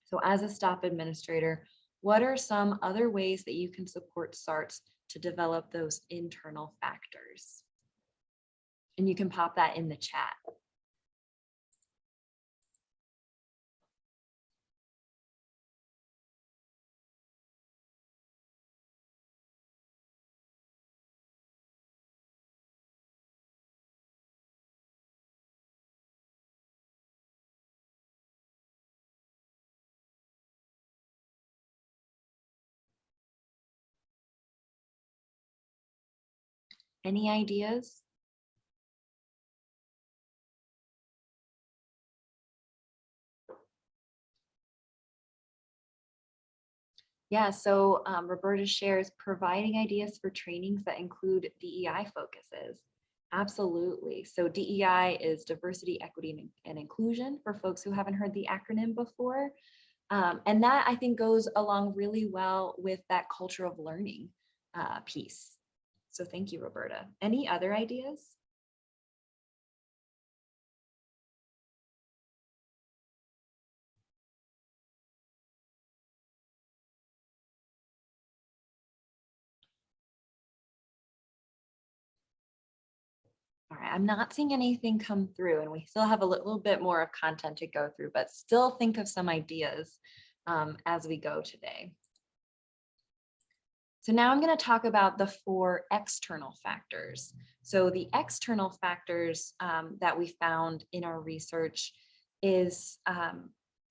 So as a STOP administrator, what are some other ways that you can support SARTs to develop those internal factors? And you can pop that in the chat. Any ideas? Yeah, so Roberta shares providing ideas for trainings that include DEI focuses. Absolutely. So DEI is diversity, equity, and inclusion for folks who haven't heard the acronym before. And that I think goes along really well with that culture of learning piece. So thank you, Roberta. Any other ideas? All right, I'm not seeing anything come through, and we still have a little bit more of content to go through, but still think of some ideas as we go today. So now I'm going to talk about the 4 external factors. So the external factors that we found in our research is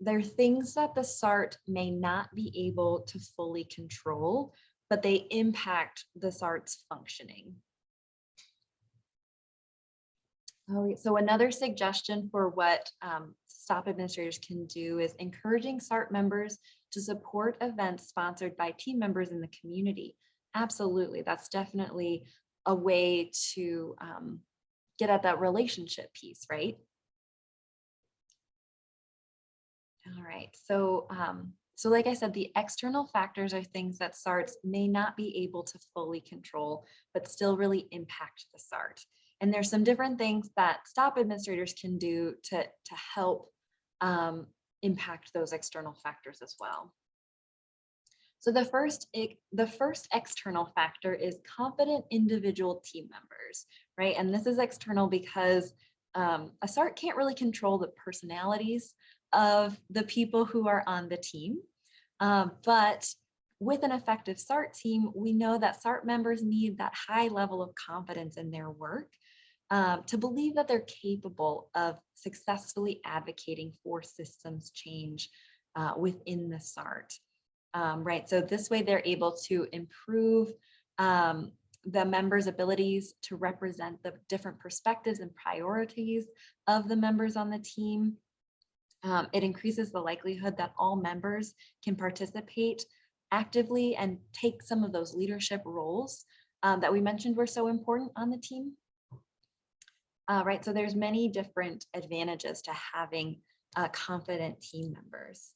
they're things that the SART may not be able to fully control, but they impact the SART's functioning. So another suggestion for what STOP administrators can do is encouraging SART members to support events sponsored by team members in the community. Absolutely, that's definitely a way to get at that relationship piece, right? All right, so So like I said, the external factors are things that SARTs may not be able to fully control, but still really impact the SART. And there's some different things that STOP administrators can do to help impact those external factors as well. So the first external factor is confident individual team members, right? And this is external because a SART can't really control the personalities of the people who are on the team. But with an effective SART team, we know that SART members need that high level of confidence in their work to believe that they're capable of successfully advocating for systems change within the SART. Right, so this way they're able to improve the members' abilities to represent the different perspectives and priorities of the members on the team. It increases the likelihood that all members can participate actively and take some of those leadership roles that we mentioned were so important on the team. Right, so there's many different advantages to having confident team members.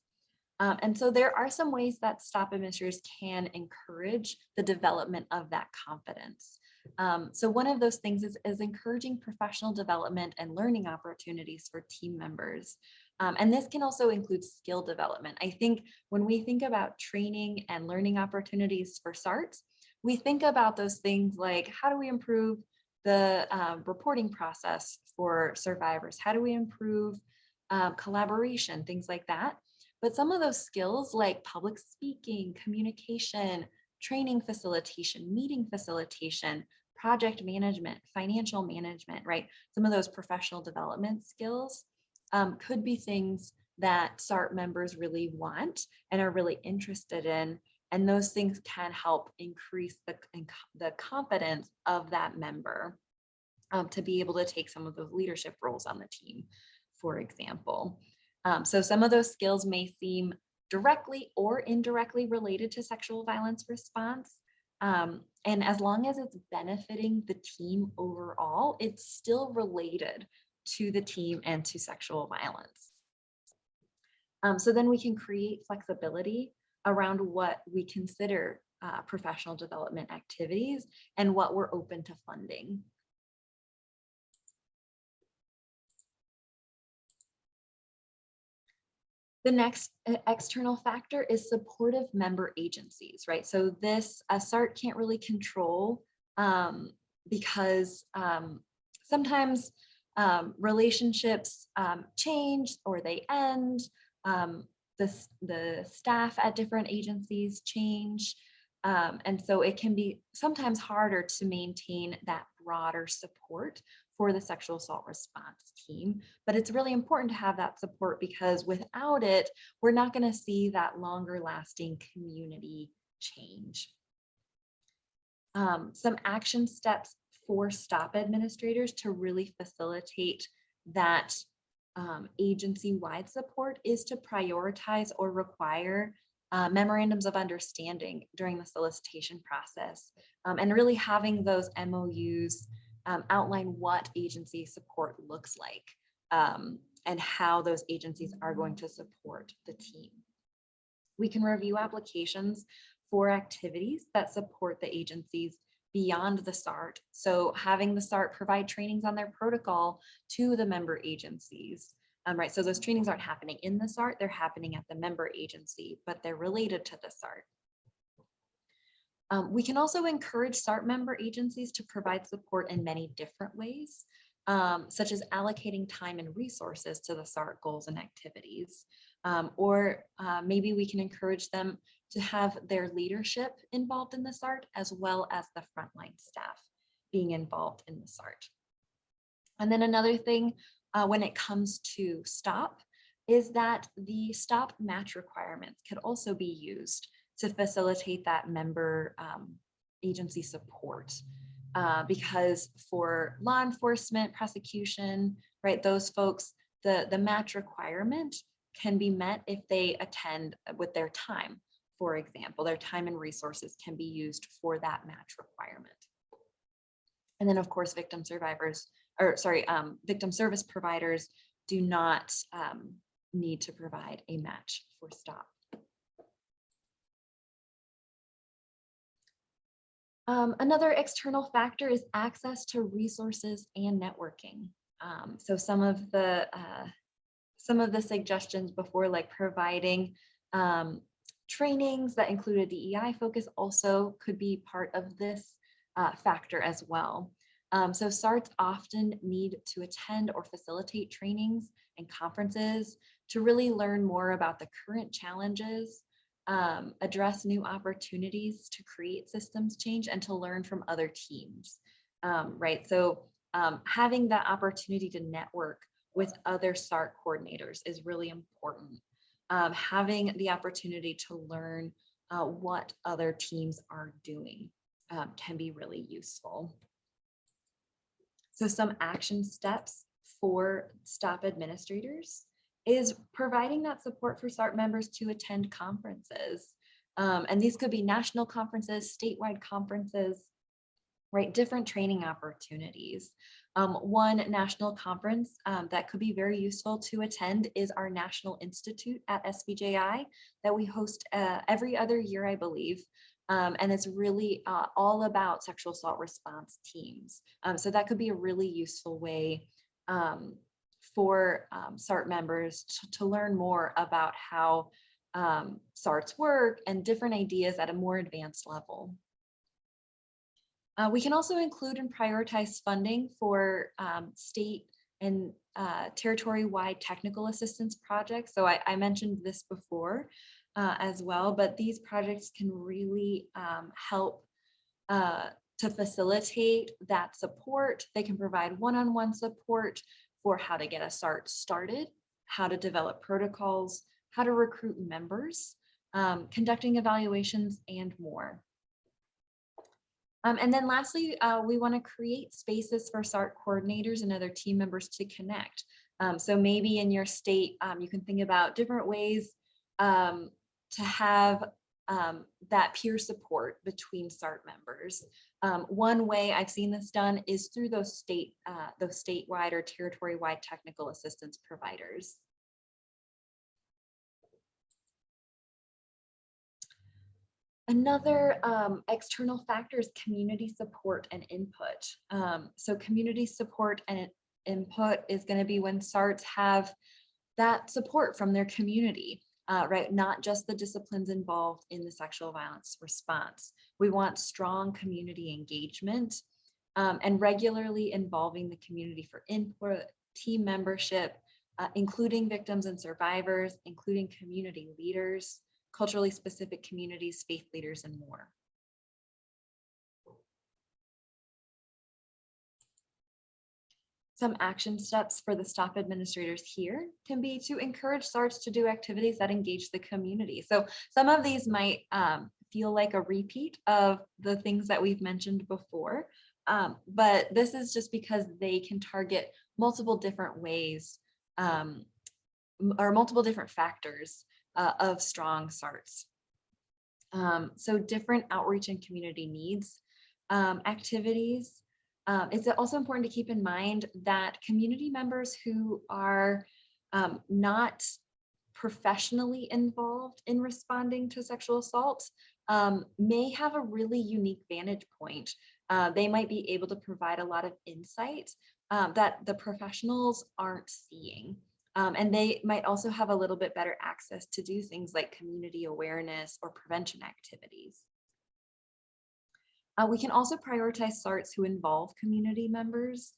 And so there are some ways that STOP administrators can encourage the development of that confidence. So one of those things is encouraging professional development and learning opportunities for team members. And this can also include skill development. I think when we think about training and learning opportunities for SARTs, we think about those things like, how do we improve the reporting process for survivors? How do we improve collaboration, things like that? But some of those skills like public speaking, communication, training facilitation, meeting facilitation, project management, financial management, right? Some of those professional development skills could be things that SART members really want and are really interested in. And those things can help increase the confidence of that member to be able to take some of those leadership roles on the team, for example. So some of those skills may seem directly or indirectly related to sexual violence response. And as long as it's benefiting the team overall, it's still related to the team and to sexual violence. So then we can create flexibility around what we consider professional development activities and what we're open to funding. The next external factor is supportive member agencies, right? So this SART can't really control because sometimes relationships change or they end. The staff at different agencies change. And so it can be sometimes harder to maintain that broader support for the sexual assault response team. But it's really important to have that support because without it, we're not going to see that longer lasting community change. Some action steps for STOP administrators to really facilitate that agency-wide support is to prioritize or require memorandums of understanding during the solicitation process, and really having those MOUs outline what agency support looks like and how those agencies are going to support the team. We can review applications for activities that support the agencies beyond the SART. So having the SART provide trainings on their protocol to the member agencies. Right, so those trainings aren't happening in the SART, they're happening at the member agency, but they're related to the SART. We can also encourage SART member agencies to provide support in many different ways, such as allocating time and resources to the SART goals and activities. Or maybe we can encourage them to have their leadership involved in the SART as well as the frontline staff being involved in the SART. And then another thing when it comes to STOP is that the STOP match requirements could also be used to facilitate that member agency support. Because for law enforcement, prosecution, right, those folks, the match requirement can be met if they attend with their time, for example. Their time and resources can be used for that match requirement. And then of course, victim service providers do not need to provide a match for STOP. Another external factor is access to resources and networking. So some of the suggestions before, like providing trainings that include a DEI focus, also could be part of this factor as well. So SARTs often need to attend or facilitate trainings and conferences to really learn more about the current challenges, address new opportunities to create systems change, and to learn from other teams, right? So having that opportunity to network with other SART coordinators is really important. Having the opportunity to learn what other teams are doing can be really useful. So some action steps for STOP administrators is providing that support for SART members to attend conferences. And these could be national conferences, statewide conferences, right? Different training opportunities. One national conference that could be very useful to attend is our National Institute at SVJI that we host every other year, I believe. And it's really all about sexual assault response teams. So that could be a really useful way for SART members to learn more about how SARTs work and different ideas at a more advanced level. We can also include and prioritize funding for state and territory-wide technical assistance projects. So I mentioned this before as well, but these projects can really help to facilitate that support. They can provide one-on-one support for how to get a SART started, how to develop protocols, how to recruit members, conducting evaluations, and more. And then lastly, we want to create spaces for SART coordinators and other team members to connect. So maybe in your state, you can think about different ways to have that peer support between SART members. One way I've seen this done is through those statewide or territory-wide technical assistance providers. Another external factor is community support and input. So community support and input is going to be when SARTs have that support from their community, right? Not just the disciplines involved in the sexual violence response. We want strong community engagement and regularly involving the community for input, team membership, including victims and survivors, including community leaders, culturally specific communities, faith leaders, and more. Some action steps for the STOP administrators here can be to encourage SARTs to do activities that engage the community. So some of these might feel like a repeat of the things that we've mentioned before, but this is just because they can target multiple different ways or multiple different factors of strong SARTs. So different outreach and community needs activities. It's also important to keep in mind that community members who are not professionally involved in responding to sexual assault may have a really unique vantage point. They might be able to provide a lot of insight that the professionals aren't seeing. And they might also have a little bit better access to do things like community awareness or prevention activities. We can also prioritize SARTs who involve community members,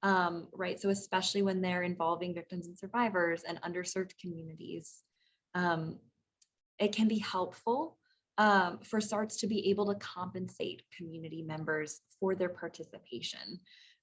right? So especially when they're involving victims and survivors and underserved communities, it can be helpful for SARTs to be able to compensate community members for their participation,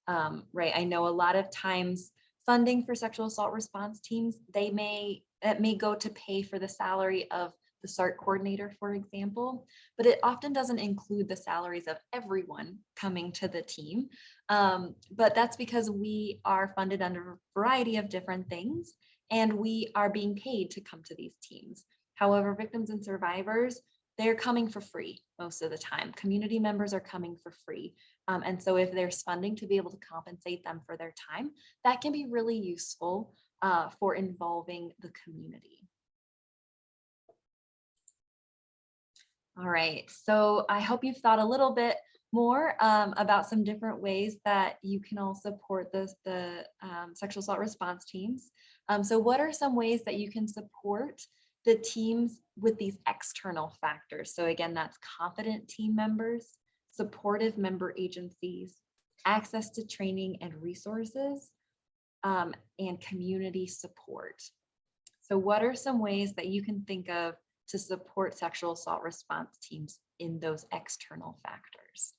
right? I know a lot of times funding for sexual assault response teams, it may go to pay for the salary of the SART coordinator, for example, but it often doesn't include the salaries of everyone coming to the team. But that's because we are funded under a variety of different things and we are being paid to come to these teams. However, victims and survivors, they're coming for free most of the time. Community members are coming for free. And so if there's funding to be able to compensate them for their time, that can be really useful for involving the community. All right, so I hope you've thought a little bit more about some different ways that you can all support the sexual assault response teams. So what are some ways that you can support the teams with these external factors? So again, that's confident team members, supportive member agencies, access to training and resources, and community support. So what are some ways that you can think of to support sexual assault response teams in those external factors?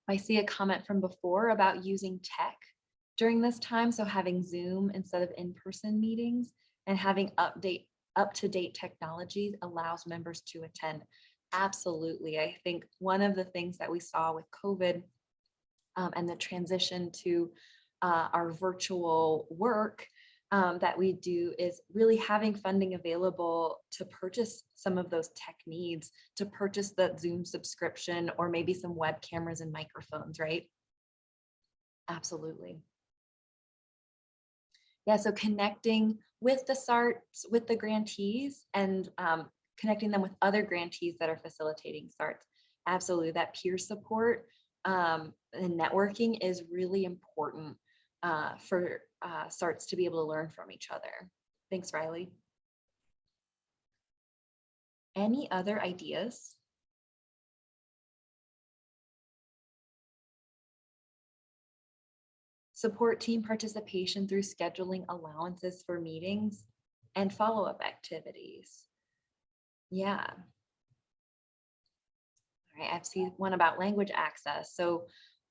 I see a comment from before about using tech during this time. So having Zoom instead of in-person meetings and having up-to-date technologies allows members to attend. Absolutely. I think one of the things that we saw with COVID and the transition to our virtual work that we do is really having funding available to purchase some of those tech needs, to purchase the Zoom subscription or maybe some web cameras and microphones, right? Absolutely. Yeah, so connecting with the SARTs, with the grantees, and connecting them with other grantees that are facilitating SARTs. Absolutely, that peer support and networking is really important for SARTs to be able to learn from each other. Thanks, Riley. Any other ideas? Support team participation through scheduling allowances for meetings and follow-up activities. Yeah. All right, I've seen one about language access. So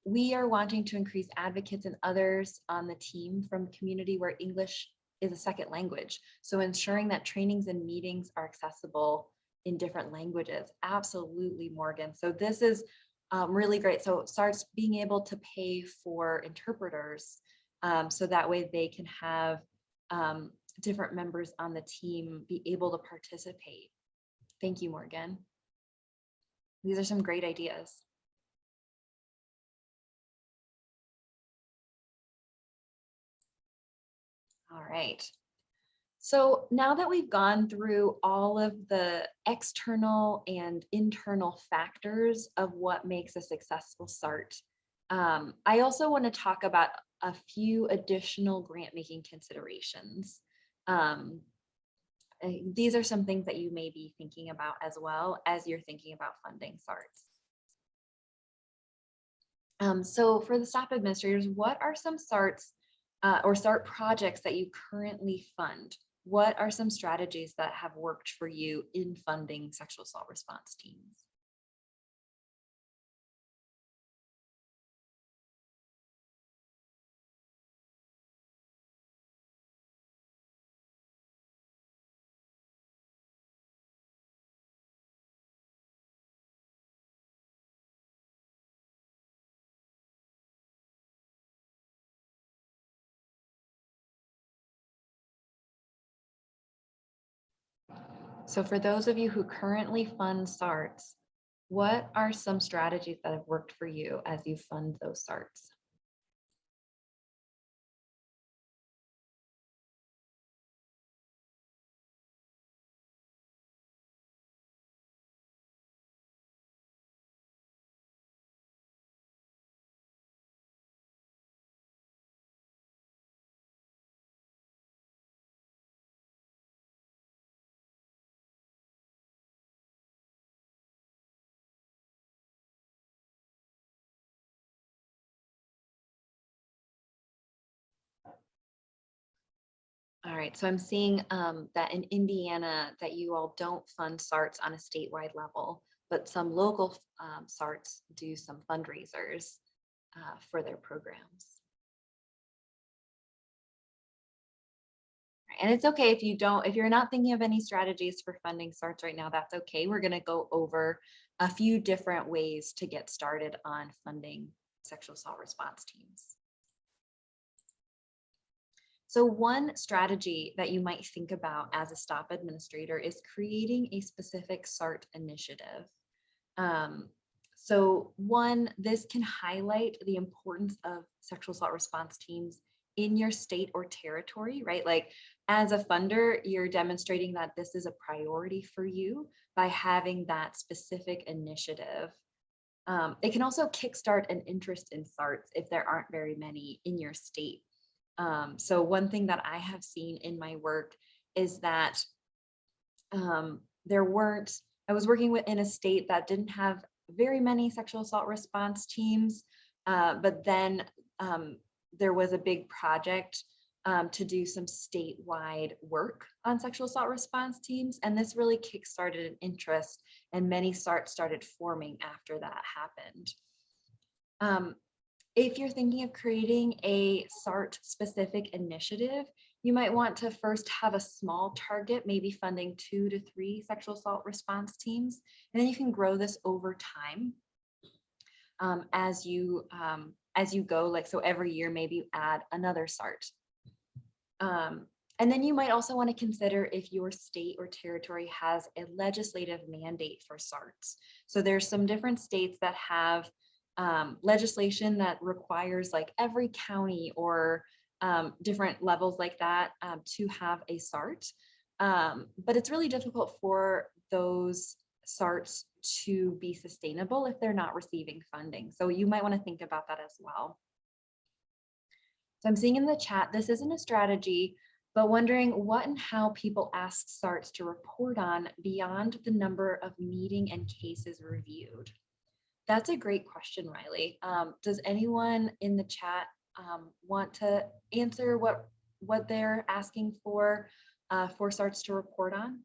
we are wanting to increase advocates and others on the team from community where English is a second language. So ensuring that trainings and meetings are accessible in different languages. Absolutely, Morgan. So this is really great. So it starts being able to pay for interpreters so that way they can have different members on the team be able to participate. Thank you, Morgan. These are some great ideas. All right. So now that we've gone through all of the external and internal factors of what makes a successful SART, I also want to talk about a few additional grant-making considerations. These are some things that you may be thinking about as well as you're thinking about funding SARTs. So for the staff administrators, what are some SARTs or SART projects that you currently fund? What are some strategies that have worked for you in funding sexual assault response teams? So for those of you who currently fund SARTs, what are some strategies that have worked for you as you fund those SARTs? All right, so I'm seeing that in Indiana that you all don't fund SARTs on a statewide level, but some local SARTs do some fundraisers for their programs. And it's okay if you don't, if you're not thinking of any strategies for funding SARTs right now, that's okay. We're going to go over a few different ways to get started on funding sexual assault response teams. So one strategy that you might think about as a staff administrator is creating a specific SART initiative. So one, this can highlight the importance of sexual assault response teams in your state or territory, right? Like as a funder, you're demonstrating that this is a priority for you by having that specific initiative. It can also kickstart an interest in SARTs if there aren't very many in your state. So one thing that I have seen in my work is that I was working in a state that didn't have very many sexual assault response teams, but then there was a big project to do some statewide work on sexual assault response teams. And this really kickstarted an interest, and many SARTs started forming after that happened. If you're thinking of creating a SART specific initiative, you might want to first have a small target, maybe funding 2 to 3 sexual assault response teams, and then you can grow this over time as you go. Like, so every year, maybe add another SART. And then you might also want to consider if your state or territory has a legislative mandate for SARTs. So there's some different states that have legislation that requires like every county or different levels like that to have a SART. But it's really difficult for those SARTs to be sustainable if they're not receiving funding. So you might want to think about that as well. So I'm seeing in the chat, this isn't a strategy, but wondering what and how people ask SARTs to report on beyond the number of meeting and cases reviewed. That's a great question, Riley. Does anyone in the chat want to answer what they're asking for SARTs to report on?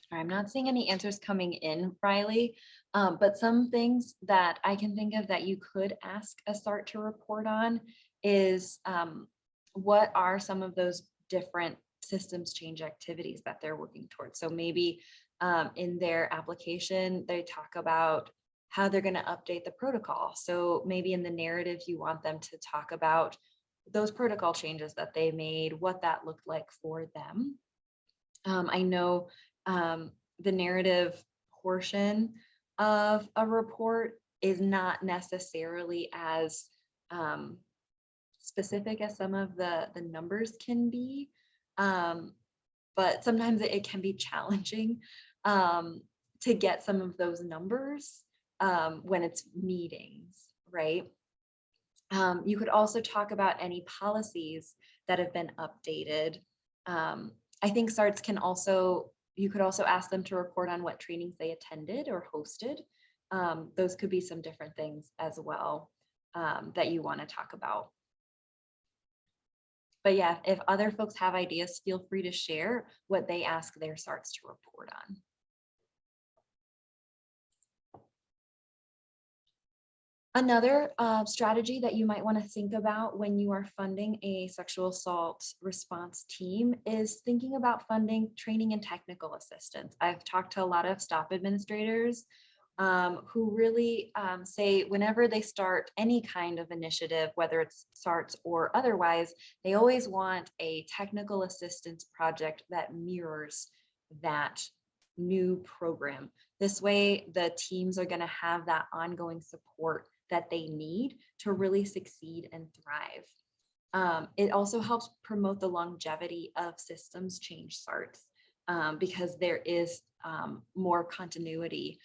I'm not seeing any answers coming in, Riley, but some things that I can think of that you could ask a SART to report on is what are some of those different systems change activities that they're working towards. So maybe in their application, they talk about how they're going to update the protocol. So maybe in the narrative, you want them to talk about those protocol changes that they made, what that looked like for them. I know the narrative portion of a report is not necessarily as specific as some of the numbers can be, but sometimes it can be challenging to get some of those numbers when it's meetings, right? You could also talk about any policies that have been updated. I think SARTs can also, you could also ask them to report on what trainings they attended or hosted. Those could be some different things as well that you want to talk about. But yeah, if other folks have ideas, feel free to share what they ask their SARTs to report on. Another strategy that you might want to think about when you are funding a sexual assault response team is thinking about funding training and technical assistance. I've talked to a lot of stop administrators who really say whenever they start any kind of initiative, whether it's SARTs or otherwise, they always want a technical assistance project that mirrors that new program. This way, the teams are going to have that ongoing support that they need to really succeed and thrive. It also helps promote the longevity of systems change SARTs because there is more continuity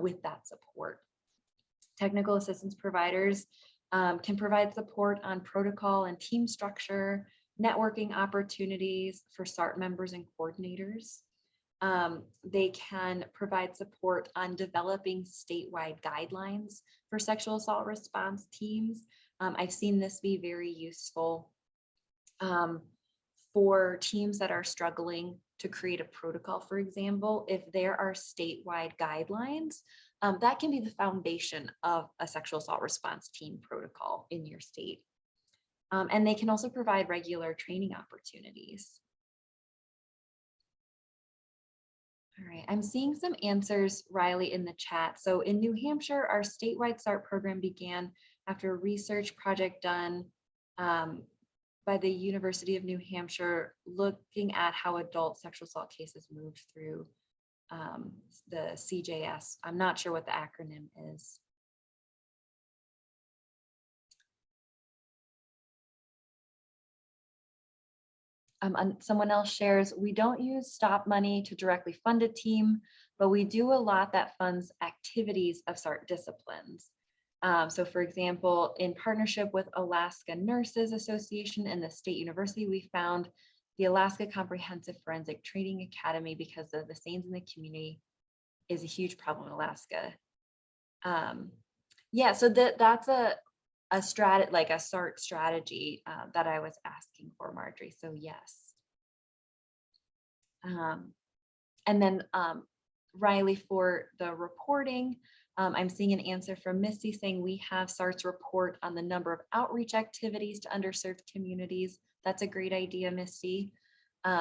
with that support. Technical assistance providers can provide support on protocol and team structure, networking opportunities for SART members and coordinators. They can provide support on developing statewide guidelines for sexual assault response teams. I've seen this be very useful for teams that are struggling to create a protocol, for example. If there are statewide guidelines, that can be the foundation of a sexual assault response team protocol in your state. And they can also provide regular training opportunities. All right, I'm seeing some answers, Riley, in the chat. So in New Hampshire, our statewide SART program began after a research project done by the University of New Hampshire, looking at how adult sexual assault cases moved through the CJS. I'm not sure what the acronym is. Someone else shares, we don't use STOP money to directly fund a team, but we do a lot that funds activities of SART disciplines. So for example, in partnership with Alaska Nurses Association and the State University, we found the Alaska Comprehensive Forensic Training Academy because of the SANEs in the community is a huge problem in Alaska. Yeah, so that's a SART strategy that I was asking for, Marjorie. So yes. And then Riley, for the reporting, I'm seeing an answer from Misty saying we have SARTs report on the number of outreach activities to underserved communities. That's a great idea, Misty.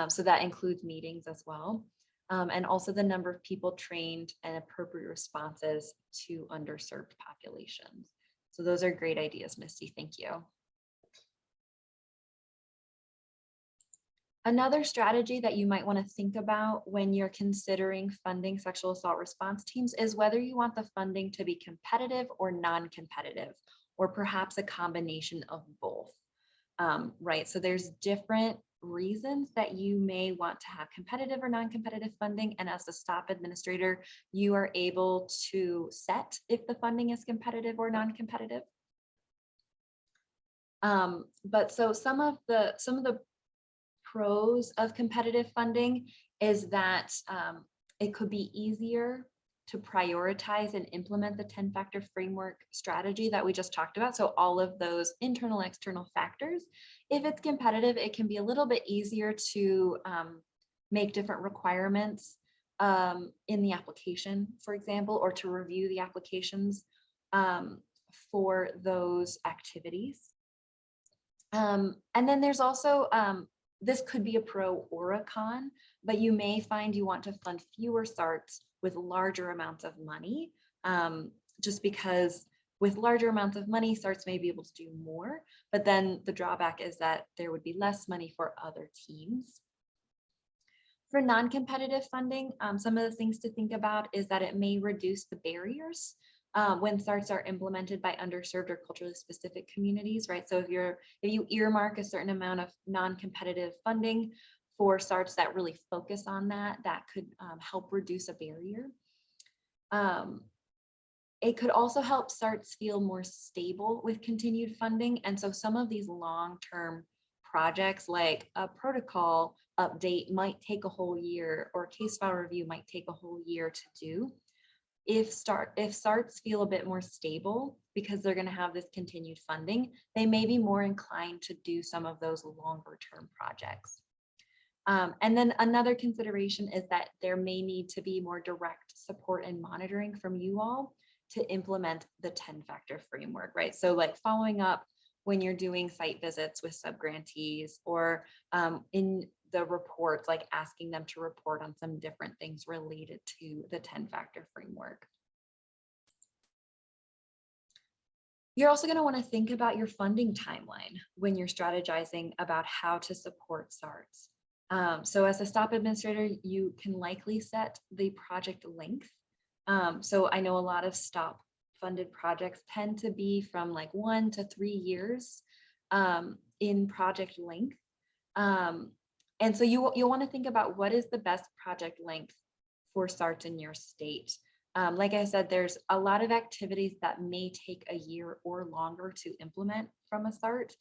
So that includes meetings as well. And also the number of people trained and appropriate responses to underserved populations. So those are great ideas, Misty. Thank you. Another strategy that you might want to think about when you're considering funding sexual assault response teams is whether you want the funding to be competitive or non-competitive, or perhaps a combination of both, right? So there's different reasons that you may want to have competitive or non-competitive funding. And as a STOP administrator, you are able to set if the funding is competitive or non-competitive. But so some of the pros of competitive funding is that it could be easier to prioritize and implement the 10-factor framework strategy that we just talked about. So all of those internal, external factors. If it's competitive, it can be a little bit easier to make different requirements in the application, for example, or to review the applications for those activities. And then there's also, this could be a pro or a con, but you may find you want to fund fewer SARTs with larger amounts of money, just because with larger amounts of money, SARTs may be able to do more, but then the drawback is that there would be less money for other teams. For non-competitive funding, some of the things to think about is that it may reduce the barriers when SARTs are implemented by underserved or culturally specific communities, right? So if you earmark a certain amount of non-competitive funding for SARTs that really focus on that could help reduce a barrier. It could also help SARTs feel more stable with continued funding. And so some of these long-term projects like a protocol update might take a whole year, or case file review might take a whole year to do. If SARTs feel a bit more stable because they're going to have this continued funding, they may be more inclined to do some of those longer term projects. And then another consideration is that there may need to be more direct support and monitoring from you all to implement the 10-factor framework, right? So like following up when you're doing site visits with subgrantees, or in the reports, like asking them to report on some different things related to the 10-factor framework. You're also going to want to think about your funding timeline when you're strategizing about how to support SARTs. So as a STOP administrator, you can likely set the project length. So I know a lot of STOP funded projects tend to be from like 1 to 3 years in project length. And so you'll want to think about what is the best project length for SARTs in your state. Like I said, there's a lot of activities that may take a year or longer to implement from a SART.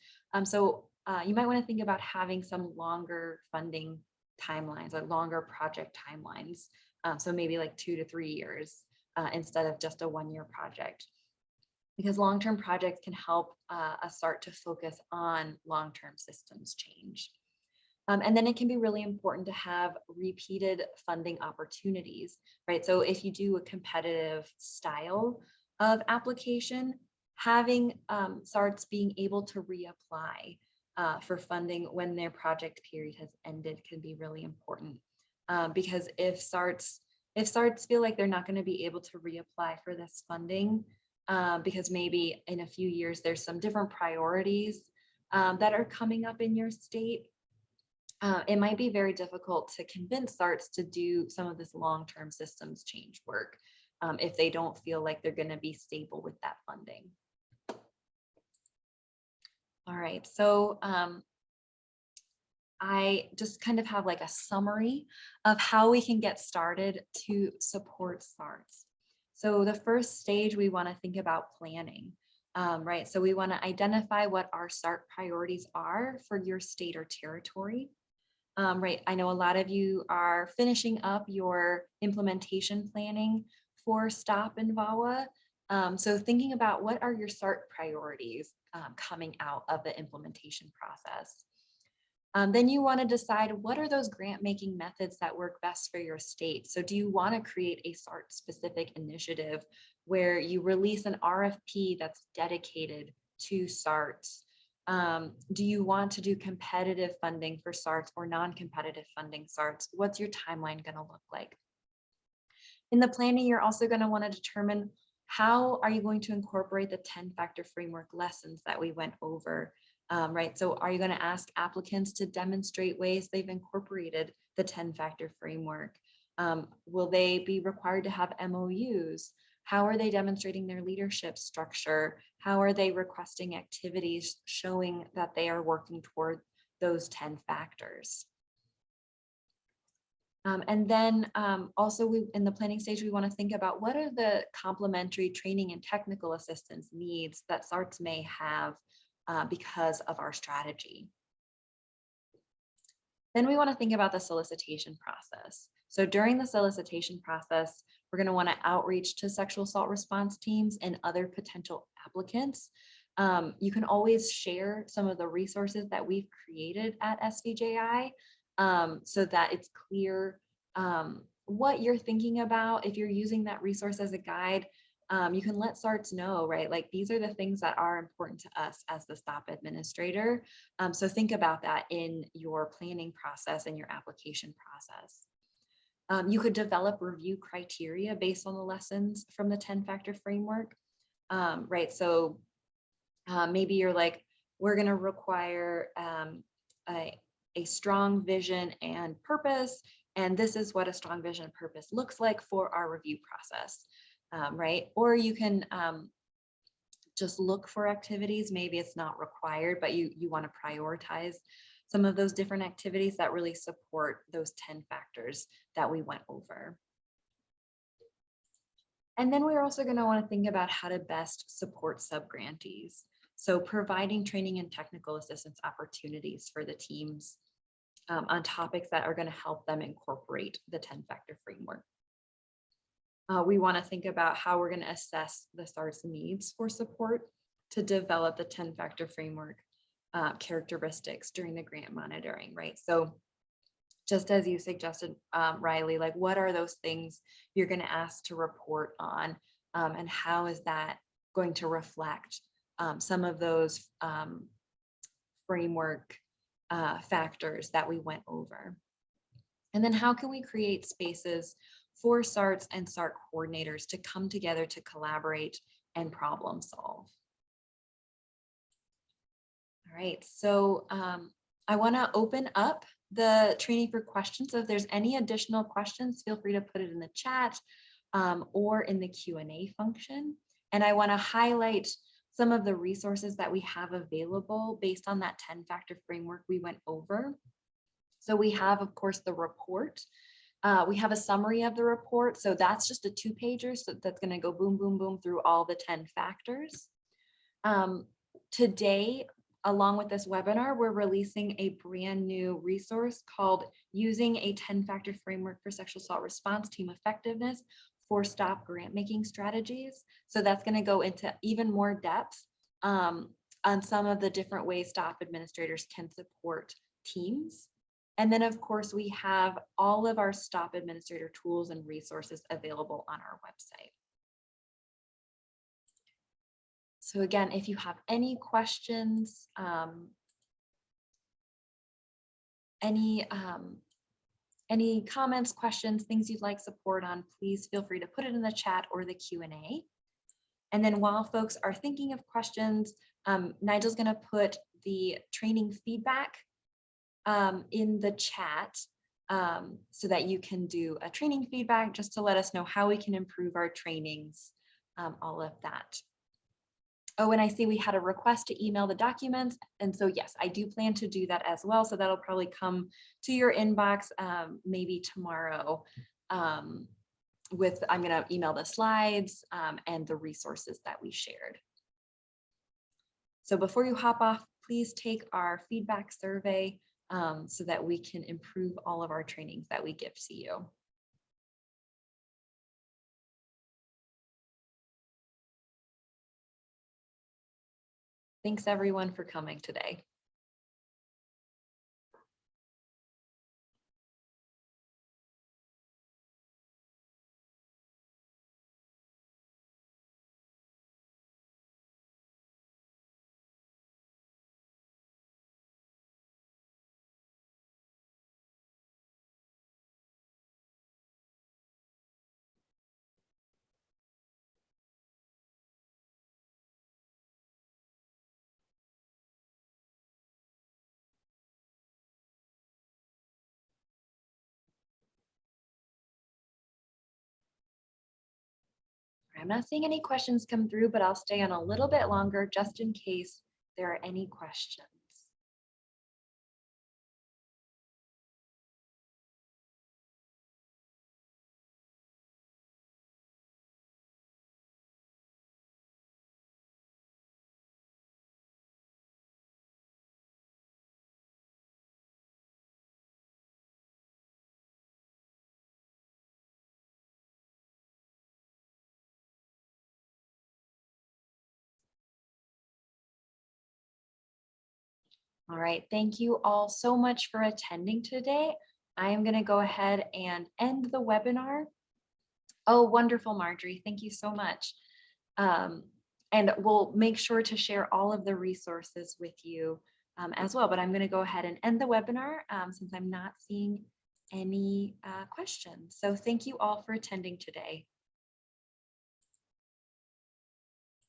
So you might want to think about having some longer funding timelines, or longer project timelines. So maybe like 2 to 3 years instead of just a 1-year project. Because long-term projects can help a SART to focus on long-term systems change. And then it can be really important to have repeated funding opportunities, right? So if you do a competitive style of application, having SARTs being able to reapply for funding when their project period has ended can be really important. Because if If SARTs feel like they're not going to be able to reapply for this funding, because maybe in a few years there's some different priorities that are coming up in your state, it might be very difficult to convince SARTs to do some of this long-term systems change work if they don't feel like they're going to be stable with that funding. All right, so I just kind of have like a summary of how we can get started to support SARTs. So the first stage, we want to think about planning, right? So we want to identify what our SART priorities are for your state or territory. Right, I know a lot of you are finishing up your implementation planning for STOP and VAWA. So thinking about what are your SART priorities coming out of the implementation process. Then you want to decide what are those grant making methods that work best for your state. So do you want to create a SART specific initiative where you release an RFP that's dedicated to SARTs? Do you want to do competitive funding for SARTs or non-competitive funding SARTs? What's your timeline going to look like? In the planning, you're also going to want to determine how are you going to incorporate the 10-factor framework lessons that we went over, right? So are you going to ask applicants to demonstrate ways they've incorporated the 10-factor framework? Will they be required to have MOUs? How are they demonstrating their leadership structure? How are they requesting activities showing that they are working toward those 10 factors? And then also in the planning stage, we want to think about what are the complementary training and technical assistance needs that SARTs may have because of our strategy. Then we want to think about the solicitation process. So during the solicitation process, we're going to want to outreach to sexual assault response teams and other potential applicants. You can always share some of the resources that we've created at SVJI so that it's clear what you're thinking about. If you're using that resource as a guide, you can let SARTs know, right? Like these are the things that are important to us as the STOP administrator. So think about that in your planning process and your application process. You could develop review criteria based on the lessons from the 10-factor framework, right? So maybe you're like, we're going to require a strong vision and purpose, and this is what a strong vision and purpose looks like for our review process, right? Or you can just look for activities. Maybe it's not required, but you want to prioritize some of those different activities that really support those 10 factors that we went over. And then we're also going to want to think about how to best support subgrantees. So providing training and technical assistance opportunities for the teams on topics that are going to help them incorporate the 10-factor framework. We want to think about how we're going to assess the SARTs needs for support to develop the 10-factor framework characteristics during the grant monitoring, right? So just as you suggested, Riley, like what are those things you're going to ask to report on, and how is that going to reflect some of those framework factors that we went over? And then how can we create spaces for SARTs and SART coordinators to come together to collaborate and problem solve? All right, so I want to open up the training for questions. So if there's any additional questions, feel free to put it in the chat or in the Q&A function. And I want to highlight some of the resources that we have available based on that 10-factor framework we went over. So we have, of course, the report. We have a summary of the report. So that's just a 2-pager. So that's going to go boom, boom, boom through all the 10 factors. Today, along with this webinar, we're releasing a brand new resource called Using a 10-Factor Framework for Sexual Assault Response Team Effectiveness for STOP Grant Making Strategies. So that's going to go into even more depth on some of the different ways STOP administrators can support teams. And then, of course, we have all of our STOP administrator tools and resources available on our website. So again, if you have any questions, any Any comments, questions, things you'd like support on, please feel free to put it in the chat or the Q&A. And then while folks are thinking of questions, Nigel's going to put the training feedback in the chat so that you can do a training feedback just to let us know how we can improve our trainings, all of that. Oh, and I see we had a request to email the documents. And so yes, I do plan to do that as well. So that'll probably come to your inbox maybe tomorrow. I'm gonna email the slides and the resources that we shared. So before you hop off, please take our feedback survey so that we can improve all of our trainings that we give to you. Thanks everyone for coming today. I'm not seeing any questions come through, but I'll stay on a little bit longer just in case there are any questions. All right, thank you all so much for attending today. I am going to go ahead and end the webinar. Oh, wonderful, Marjorie. Thank you so much. And we'll make sure to share all of the resources with you as well. But I'm going to go ahead and end the webinar since I'm not seeing any questions. So thank you all for attending today.